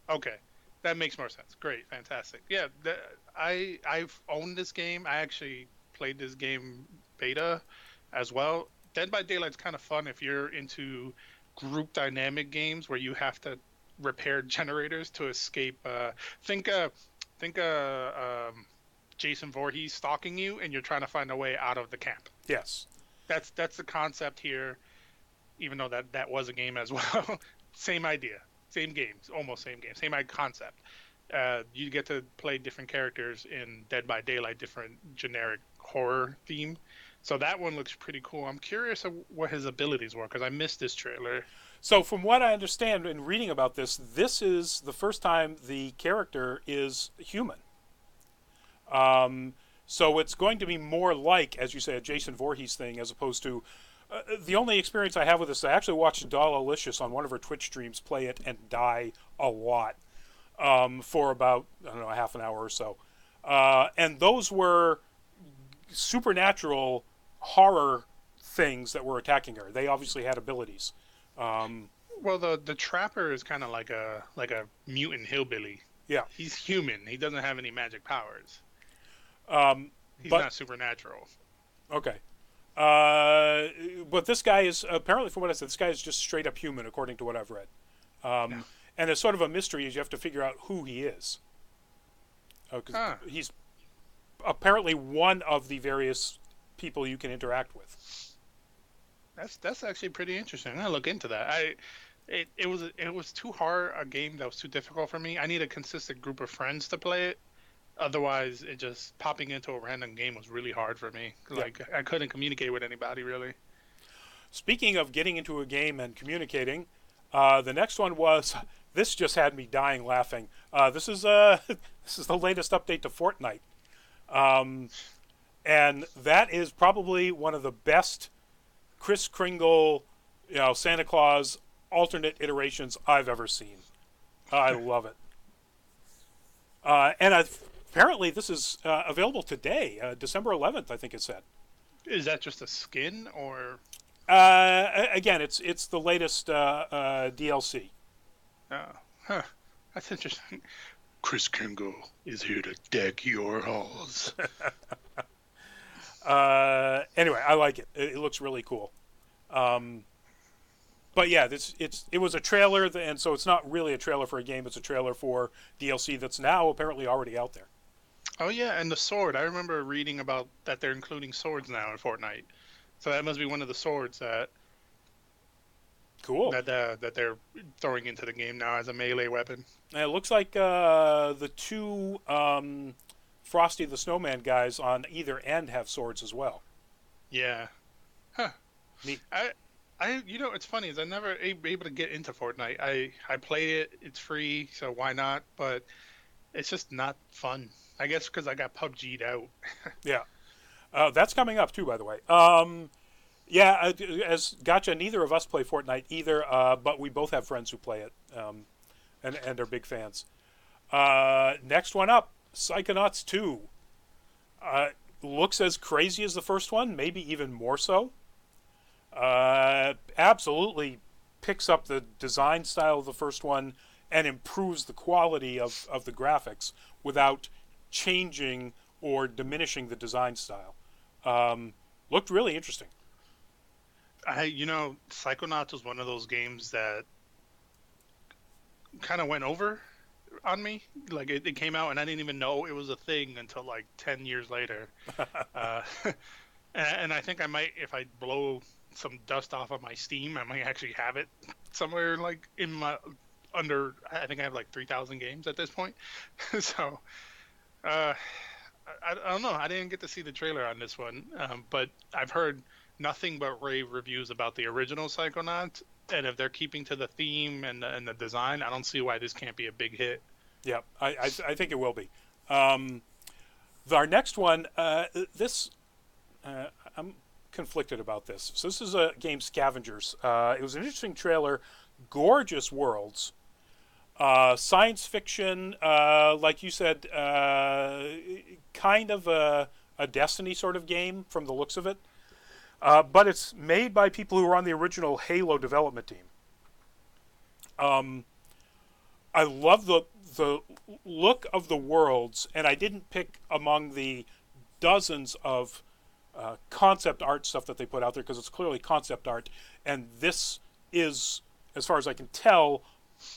Okay, that makes more sense. Great, fantastic. Yeah, I've owned this game. I actually played this game beta as well. Dead by Daylight's kind of fun if you're into group dynamic games where you have to repair generators to escape. Think think Jason Voorhees stalking you, and you're trying to find a way out of the camp. Yes. That's the concept here. Even though that was a game as well, same idea, same games, almost same game, same concept. You get to play different characters in Dead by Daylight, different generic horror theme. So that one looks pretty cool. I'm curious of what his abilities were because I missed this trailer. So from what I understand in reading about this, this is the first time the character is human. So it's going to be more like, as you say, a Jason Voorhees thing as opposed to the only experience I have with this. I actually watched Dollalicious on one of her Twitch streams play it and die a lot for about, I don't know, half an hour or so. And those were supernatural horror things that were attacking her. They obviously had abilities. Well, the trapper is kind of like a mutant hillbilly. Yeah, he's human. He doesn't have any magic powers. He's not supernatural. Okay. But this guy is, apparently from what I said, this guy is just straight up human, according to what I've read. No. And it's sort of a mystery is you have to figure out who he is. Because he's apparently one of the various people you can interact with. That's actually pretty interesting. I'm gonna look into that. It was too hard a game that was too difficult for me. I need a consistent group of friends to play it. Otherwise, it just popping into a random game was really hard for me. Like I couldn't communicate with anybody really. Speaking of getting into a game and communicating, the next one was this just had me dying laughing. This is the latest update to Fortnite, and that is probably one of the best Kris Kringle, Santa Claus alternate iterations I've ever seen. I love it. And apparently this is available today, December 11th, I think it said. Is that just a skin or? Again, it's the latest DLC. That's interesting. Kris Kringle is here to deck your halls. Anyway, I like it. It looks really cool. But yeah, it was a trailer, and so it's not really a trailer for a game. It's a trailer for DLC that's now apparently already out there. Oh yeah, and the sword. I remember reading about that they're including swords now in Fortnite. So that must be one of the swords that. Cool. That they're throwing into the game now as a melee weapon. And it looks like the two Frosty the Snowman guys on either end have swords as well. Yeah. Huh. Neat. It's funny is I never able to get into Fortnite. I play it. It's free, so why not? But it's just not fun. I guess because I got PUBG'd out. Yeah. That's coming up too, by the way. Yeah, as Gotcha, neither of us play Fortnite either, but we both have friends who play it and are big fans. Next one up, Psychonauts 2. Looks as crazy as the first one, maybe even more so. Absolutely picks up the design style of the first one and improves the quality of the graphics without changing or diminishing the design style. Looked really interesting. Psychonauts was one of those games that kind of went over on me. Like it came out and I didn't even know it was a thing until like 10 years later. And I think I might, if I blow some dust off of my Steam, I might actually have it somewhere like in my I think I have like 3,000 games at this point. So I don't know. I didn't get to see the trailer on this one, but I've heard nothing but rave reviews about the original Psychonauts, and if they're keeping to the theme and the design, I don't see why this can't be a big hit. Yeah, I think it will be. Our next one, I'm conflicted about this. So this is a game, Scavengers. It was an interesting trailer, gorgeous worlds, science fiction, like you said, kind of a Destiny sort of game from the looks of it. But it's made by people who were on the original Halo development team. I love the look of the worlds, and I didn't pick among the dozens of concept art stuff that they put out there because it's clearly concept art, and this is as far as I can tell,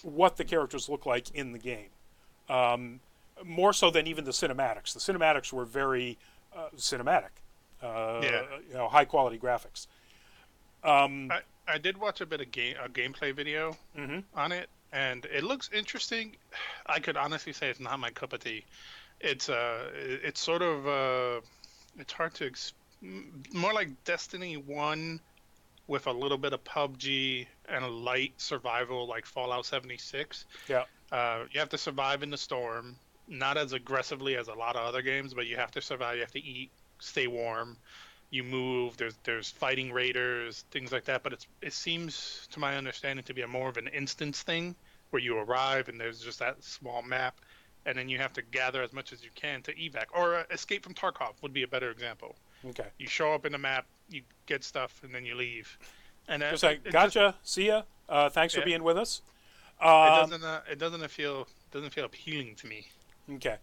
what the characters look like in the game. More so than even the cinematics. The cinematics were very cinematic, Yeah. high quality graphics. I did watch a bit of a gameplay video Mm-hmm. on it, and it looks interesting. I could honestly say it's not my cup of tea. It's sort of it's hard to more like Destiny 1 with a little bit of PUBG and a light survival like Fallout 76. Yeah. You have to survive in the storm, not as aggressively as a lot of other games, but you have to survive. You have to eat, stay warm. You move. There's fighting raiders, things like that. But it seems, to my understanding, to be a more of an instance thing where you arrive and there's just that small map, and then you have to gather as much as you can to evac or Escape from Tarkov would be a better example. Okay. You show up in the map, you get stuff, and then you leave. And Just like, gotcha. See ya. Thanks for being with us. It doesn't feel appealing to me. Okay.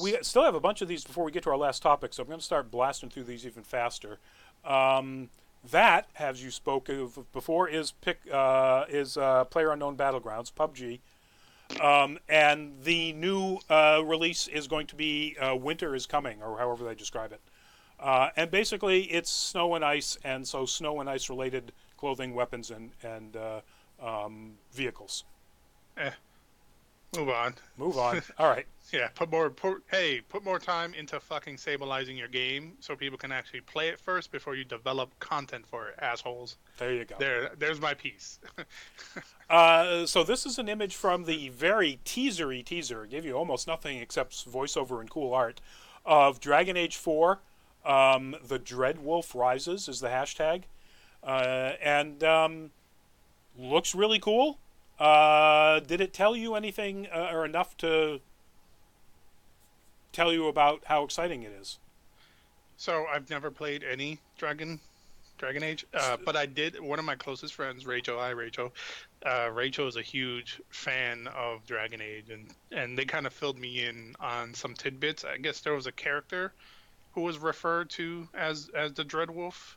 We still have a bunch of these before we get to our last topic, so I'm going to start blasting through these even faster. That, as you spoke of before, is PlayerUnknown Battlegrounds, PUBG. And the new release is going to be Winter is Coming, or however they describe it. And basically, it's snow and ice, and so snow and ice related clothing, weapons, and vehicles. Move on. Move on. All right. Yeah, put more time into fucking stabilizing your game so people can actually play it first before you develop content for it, assholes. There you go. There's my piece. So this is an image from the very teaser. It gave you almost nothing except voiceover and cool art of Dragon Age 4. The Dreadwolf Rises is the hashtag. And looks really cool. Did it tell you anything or enough to tell you about how exciting it is? So I've never played any Dragon Age, but I did. One of my closest friends, Rachel, Rachel is a huge fan of Dragon Age, and they kind of filled me in on some tidbits. I guess there was a character who was referred to as the Dreadwolf,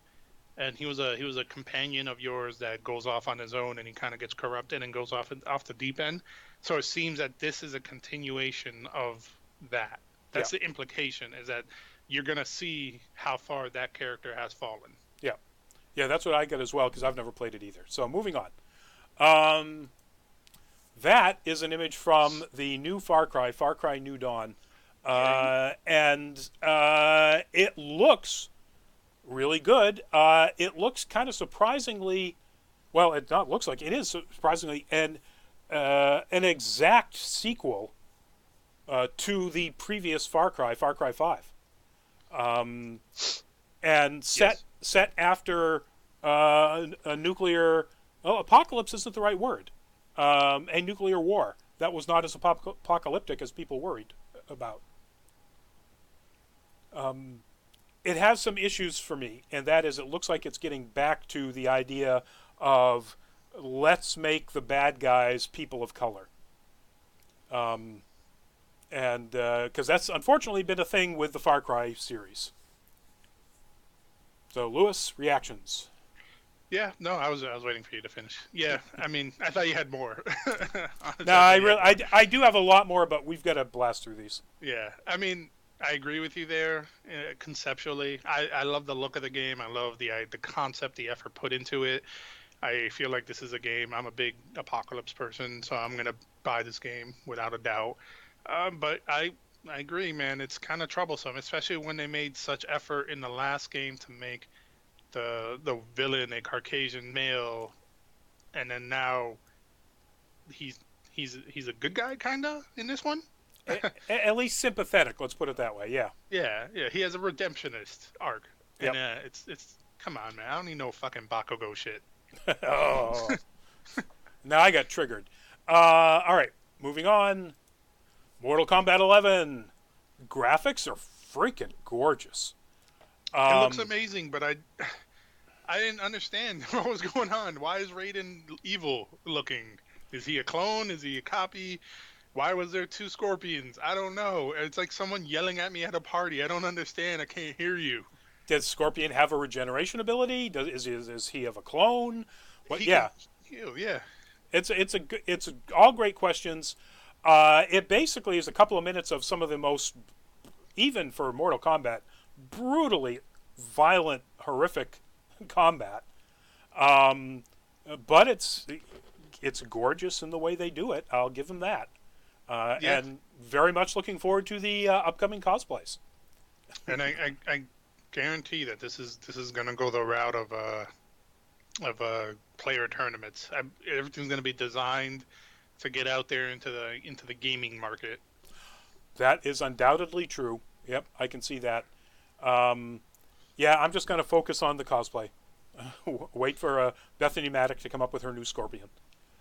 and he was a companion of yours that goes off on his own, and he kind of gets corrupted and goes off the deep end. So it seems that this is a continuation of that. That's the implication, is that you're gonna see how far that character has fallen. Yeah, that's what I get as well, because I've never played it either. So moving on. That is an image from the new Far Cry New Dawn. And it looks really good. It looks kind of surprisingly, well, it not looks like, it is surprisingly an exact sequel to the previous Far Cry 5. And set after a nuclear, apocalypse isn't the right word, a nuclear war that was not as apocalyptic as people worried about. It has some issues for me, and that is it looks like it's getting back to the idea of let's make the bad guys people of color. And because that's unfortunately been a thing with the Far Cry series. So, Lewis, reactions? Yeah, no, I was waiting for you to finish. Yeah, I mean, I thought you had more. No, I do have a lot more, but we've got to blast through these. Yeah, I mean, I agree with you there. Conceptually, I love the look of the game. I love the concept, the effort put into it. I feel like this is a game. I'm a big apocalypse person, so I'm gonna buy this game without a doubt. But I agree, man. It's kind of troublesome, especially when they made such effort in the last game to make the villain a Caucasian male, and then now he's a good guy, kinda, in this one. At least sympathetic. Let's put it that way. Yeah. Yeah. He has a redemptionist arc, and Yep. it's come on, man. I don't need no fucking Bakugo shit. Oh. Now I got triggered. All right, moving on. Mortal Kombat 11. Graphics are freaking gorgeous. It looks amazing, but I didn't understand what was going on. Why is Raiden evil looking? Is he a clone? Is he a copy? Why was there 2 scorpions? I don't know. It's like someone yelling at me at a party. I don't understand. I can't hear you. Does Scorpion have a regeneration ability? Is he of a clone? What? He Yeah. you. Yeah. It's all great questions. It basically is a couple of minutes of some of the most, even for Mortal Kombat, brutally violent, horrific combat. Um, but it's gorgeous in the way they do it. I'll give them that. Yeah. And very much looking forward to the upcoming cosplays. And I guarantee that this is going to go the route of player tournaments. Everything's going to be designed to get out there into the gaming market. That is undoubtedly true. Yep, I can see that. Um, yeah, I'm just going to focus on the cosplay. Wait for Bethany Maddock to come up with her new Scorpion.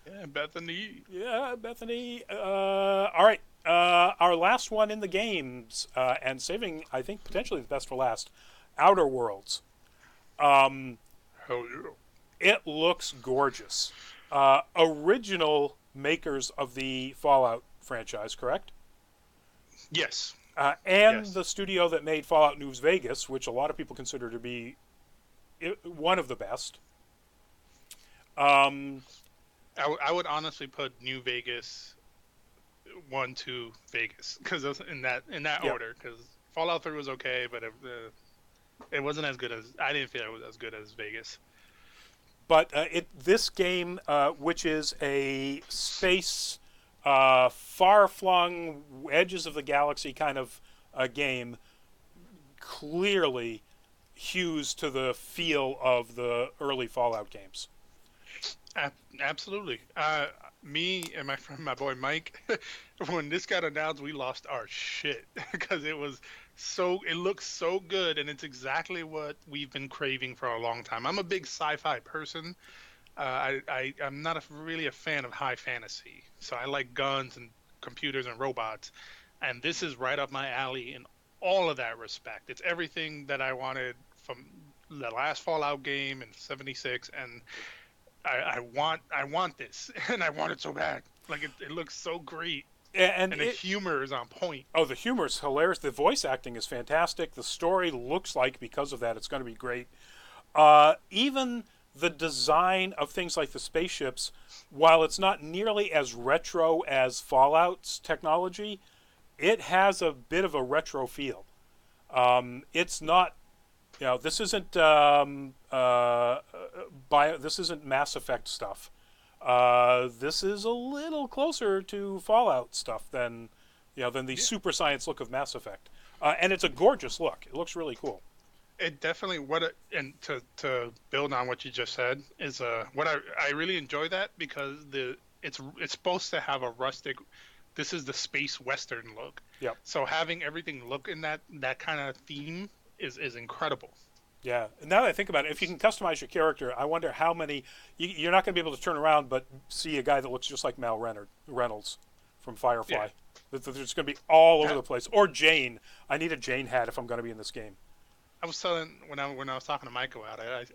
Yeah, Bethany. Yeah, Bethany. All right. Our last one in the games, and saving, I think, potentially the best for last, Outer Worlds. Um, Oh, yeah. it looks gorgeous. Original makers of the Fallout franchise, correct? Yes. And Yes. the studio that made Fallout New Vegas, which a lot of people consider to be one of the best. Um, I would honestly put New Vegas 1, 2, Vegas because in that yeah, order. Because Fallout 3 was okay, but it wasn't as good as I didn't feel it was as good as Vegas. but this game, which is a space, far-flung edges of the galaxy kind of game, clearly hews to the feel of the early Fallout games. Absolutely. Me and my friend, my boy Mike, when this got announced, we lost our shit because it looks so good, and it's exactly what we've been craving for a long time. I'm a big sci-fi person. I'm not really a fan of high fantasy, so I like guns and computers and robots, and this is right up my alley in all of that respect. It's everything that I wanted from the last Fallout game in '76, and I want this, and I want it so bad. Like it looks so great, And and the humor is on point. oh, the humor is hilarious. The voice acting is fantastic. The story looks like, because of that, it's going to be great. Even the design of things like the spaceships, while it's not nearly as retro as Fallout's technology, it has a bit of a retro feel. It's not, this isn't this isn't Mass Effect stuff. This is a little closer to Fallout stuff than the Yeah, super science look of Mass Effect. And it's a gorgeous look. It looks really cool. it definitely and to build on what you just said is what I really enjoy that because it's supposed to have a rustic. This is the space western look. Yep. So having everything look in that kind of theme is incredible. Yeah. And now that I think about it, if you can customize your character, I wonder how many. You're not going to be able to turn around but see a guy that looks just like Reynolds from Firefly. Yeah. There's going to be all over That, the place. Or Jane. I need a Jane hat if I'm going to be in this game. I was telling when I was talking to Michael about it,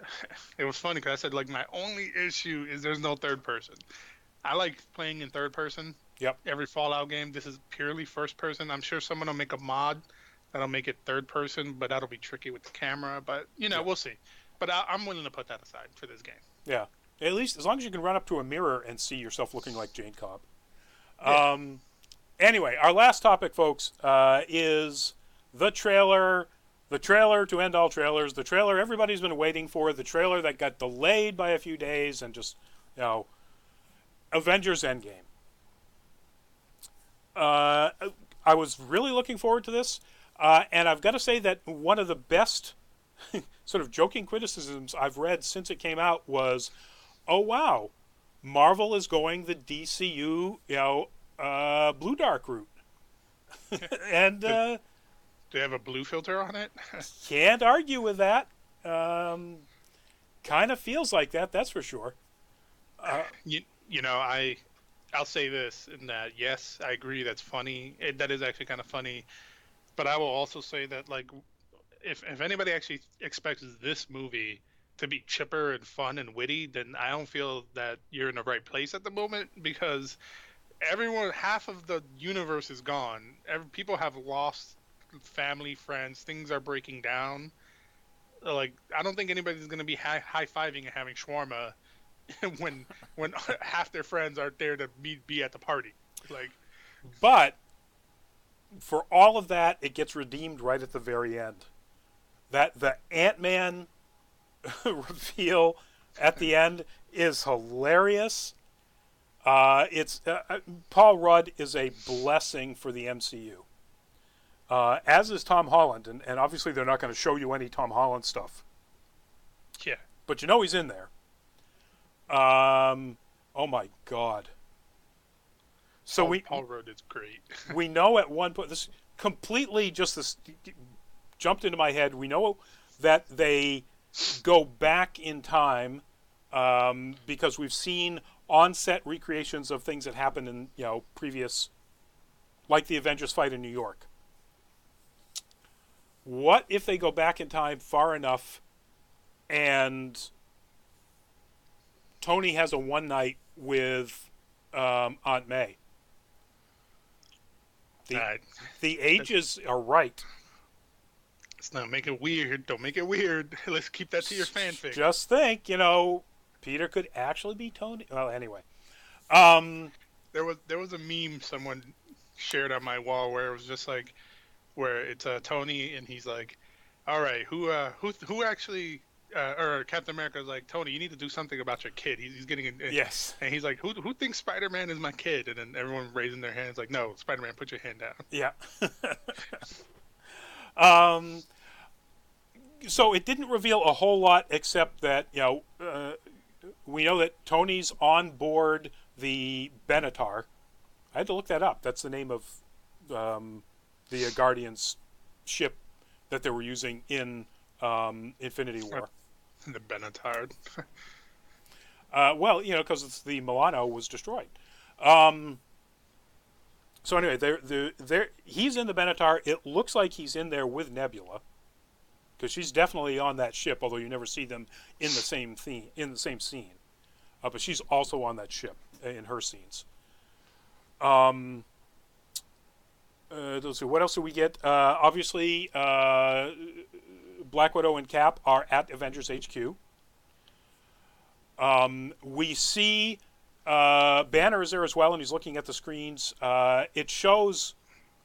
it was funny because I said like my only issue is there's no third person. I like playing in third person. Yep. Every Fallout game, this is purely first person. I'm sure someone will make a mod that'll make it third person, but that'll be tricky with the camera. But Yep. we'll see. But I'm willing to put that aside for this game. Yeah. At least as long as you can run up to a mirror and see yourself looking like Jane Cobb. Yeah. Anyway, our last topic, folks, is the trailer. The trailer to end all trailers. The trailer everybody's been waiting for. The trailer that got delayed by a few days and just, Avengers Endgame. I was really looking forward to this. And I've got to say that one of the best sort of joking criticisms I've read since it came out was, oh, wow, Marvel is going the DCU, Blue Dark route. And Do they have a blue filter on it? can't argue with that. Kind of feels like that, that's for sure. Uh, you know, I'll say this in that yes, I agree that's funny. That is actually kind of funny, but I will also say that like if anybody actually expects this movie to be chipper and fun and witty, then I don't feel that you're in the right place at the moment because half of the universe is gone. People have lost family, friends, things are breaking down. Like I don't think anybody's gonna be high fiving and having shawarma when when half their friends aren't there to be at the party. Like, But for all of that, it gets redeemed right at the very end. That the Ant-Man reveal at the end is hilarious. It's Paul Rudd is a blessing for the MCU, as is Tom Holland, and obviously they're not going to show you any Tom Holland stuff, yeah, but you know he's in there. Oh my God! So Paul Rudd is great. we know at one point this completely just this jumped into my head. We know that they go back in time because we've seen on-set recreations of things that happened in previous, like the Avengers fight in New York. What if they go back in time far enough and Tony has a one night with Aunt May? The ages are right. Let's not make it weird. Don't make it weird. Let's keep that to your fanfic. Just think, Peter could actually be Tony. Well, anyway. There was a meme someone shared on my wall where it was just like, where it's Tony and he's like, all right, who actually, or Captain America's like, Tony, you need to do something about your kid. He's getting yes, and he's like, who thinks Spider-Man is my kid? And then everyone raising their hands like, no, Spider-Man, put your hand down. Yeah. So it didn't reveal a whole lot except that we know that Tony's on board the Benatar. I had to look that up. That's the name of the Guardians ship that they were using in Infinity War. The Benatar. Well, because the Milano was destroyed. So anyway, he's in the Benatar. It looks like he's in there with Nebula, because she's definitely on that ship, although you never see them in the same scene. But she's also on that ship in her scenes. Let's see, what else do we get? Obviously, Black Widow and Cap are at Avengers HQ. We see Banner is there as well, and he's looking at the screens. It shows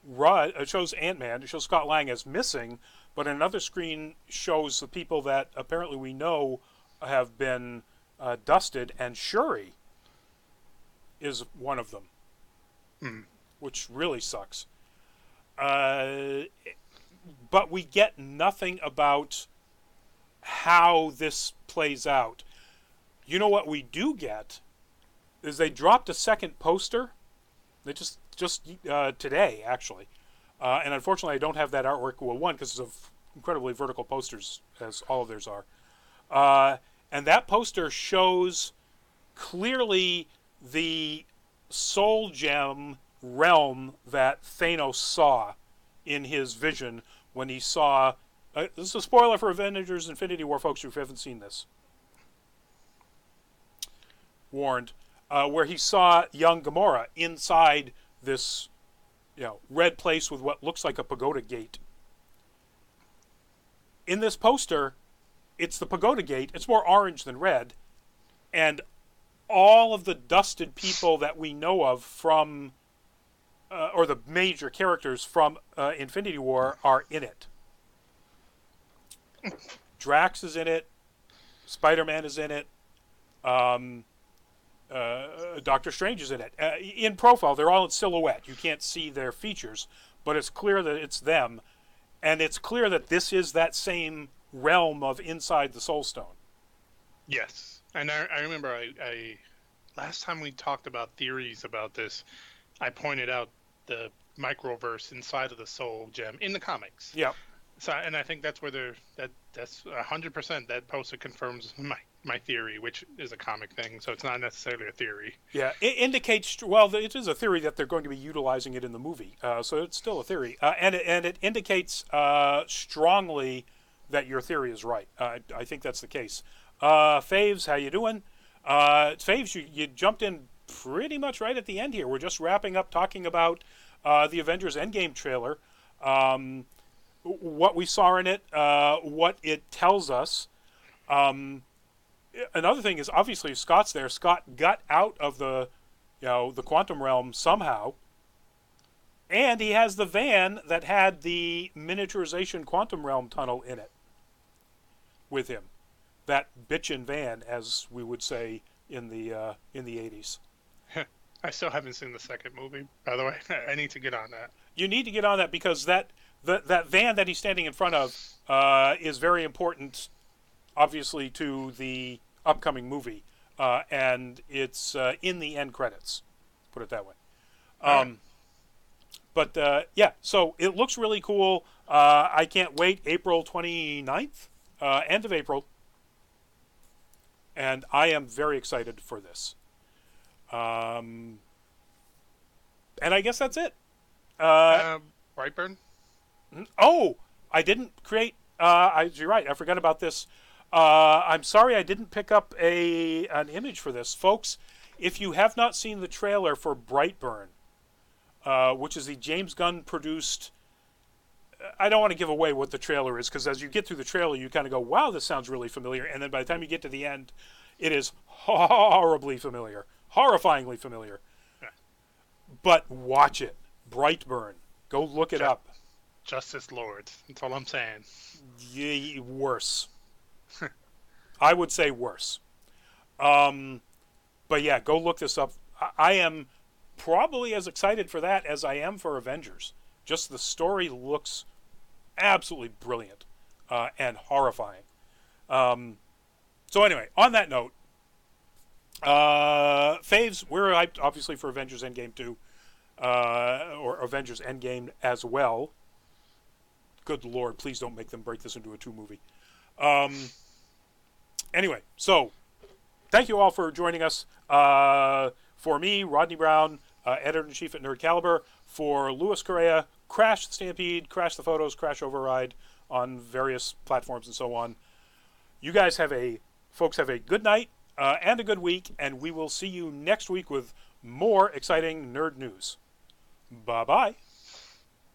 Ant-Man. It shows Scott Lang as missing, but another screen shows the people that apparently we know have been dusted, and Shuri is one of them, which really sucks. But we get nothing about how this plays out. You know what we do get is they dropped a second poster. They just today, actually. And unfortunately, I don't have that artwork. Well, one, because of incredibly vertical posters, as all of theirs are. And that poster shows clearly the soul gem realm that Thanos saw in his vision when he saw... this is a spoiler for Avengers Infinity War, folks, if you haven't seen this. Warned. Where he saw young Gamora inside this red place with what looks like a pagoda gate. In this poster, it's the pagoda gate. It's more orange than red. And all of the dusted people that we know of from, or the major characters from Infinity War are in it. Drax is in it. Spider-Man is in it. Doctor Strange is in it. In profile, they're all in silhouette. You can't see their features, but it's clear that it's them. And it's clear that this is that same realm of inside the Soul Stone. Yes. And I remember I last time we talked about theories about this, I pointed out the microverse inside of the Soul Gem in the comics. Yeah. So, and I think that's where that's 100%. That poster confirms my theory, which is a comic thing, so it's not necessarily a theory. Yeah, it indicates, well, it is a theory that they're going to be utilizing it in the movie, so it's still a theory. And it indicates strongly that your theory is right. I think that's the case. Faves, how you doing? Faves, you jumped in pretty much right at the end here. We're just wrapping up talking about the Avengers Endgame trailer, what we saw in it, what it tells us. another thing is obviously Scott's there. Scott got out of the quantum realm somehow, and he has the van that had the miniaturization quantum realm tunnel in it with him. That bitchin' van, as we would say in the 80s. I still haven't seen the second movie, by the way. I need to get on that. You need to get on that because that van that he's standing in front of is very important, obviously, to the upcoming movie, and it's in the end credits. Put it that way. But yeah, so it looks really cool. I can't wait. April 29th, end of April, and I am very excited for this. And I guess that's it. Brightburn? Oh, I didn't create. You're right. I forgot about this. I'm sorry I didn't pick up an image for this, folks. If you have not seen the trailer for Brightburn, which is the James Gunn produced. I don't want to give away what the trailer is because as you get through the trailer, you kind of go, "Wow, this sounds really familiar," and then by the time you get to the end, it is horribly familiar, horrifyingly familiar. But watch it, Brightburn. Go look it up. Justice Lords. That's all I'm saying. Yeah, worse. I would say worse. But yeah, go look this up. I am probably as excited for that as I am for Avengers. Just the story looks absolutely brilliant and horrifying. So anyway, on that note, faves, we're hyped obviously for Avengers Endgame 2, or Avengers Endgame as well. Good Lord, please don't make them break this into a 2 movie. Anyway, so thank you all for joining us. For me, Rodney Brown, editor-in-chief at Nerd Caliber. For Louis Correa, Crash the Stampede, Crash the Photos, Crash Override on various platforms and so on. You guys folks have a good night and a good week, and we will see you next week with more exciting nerd news. Bye-bye.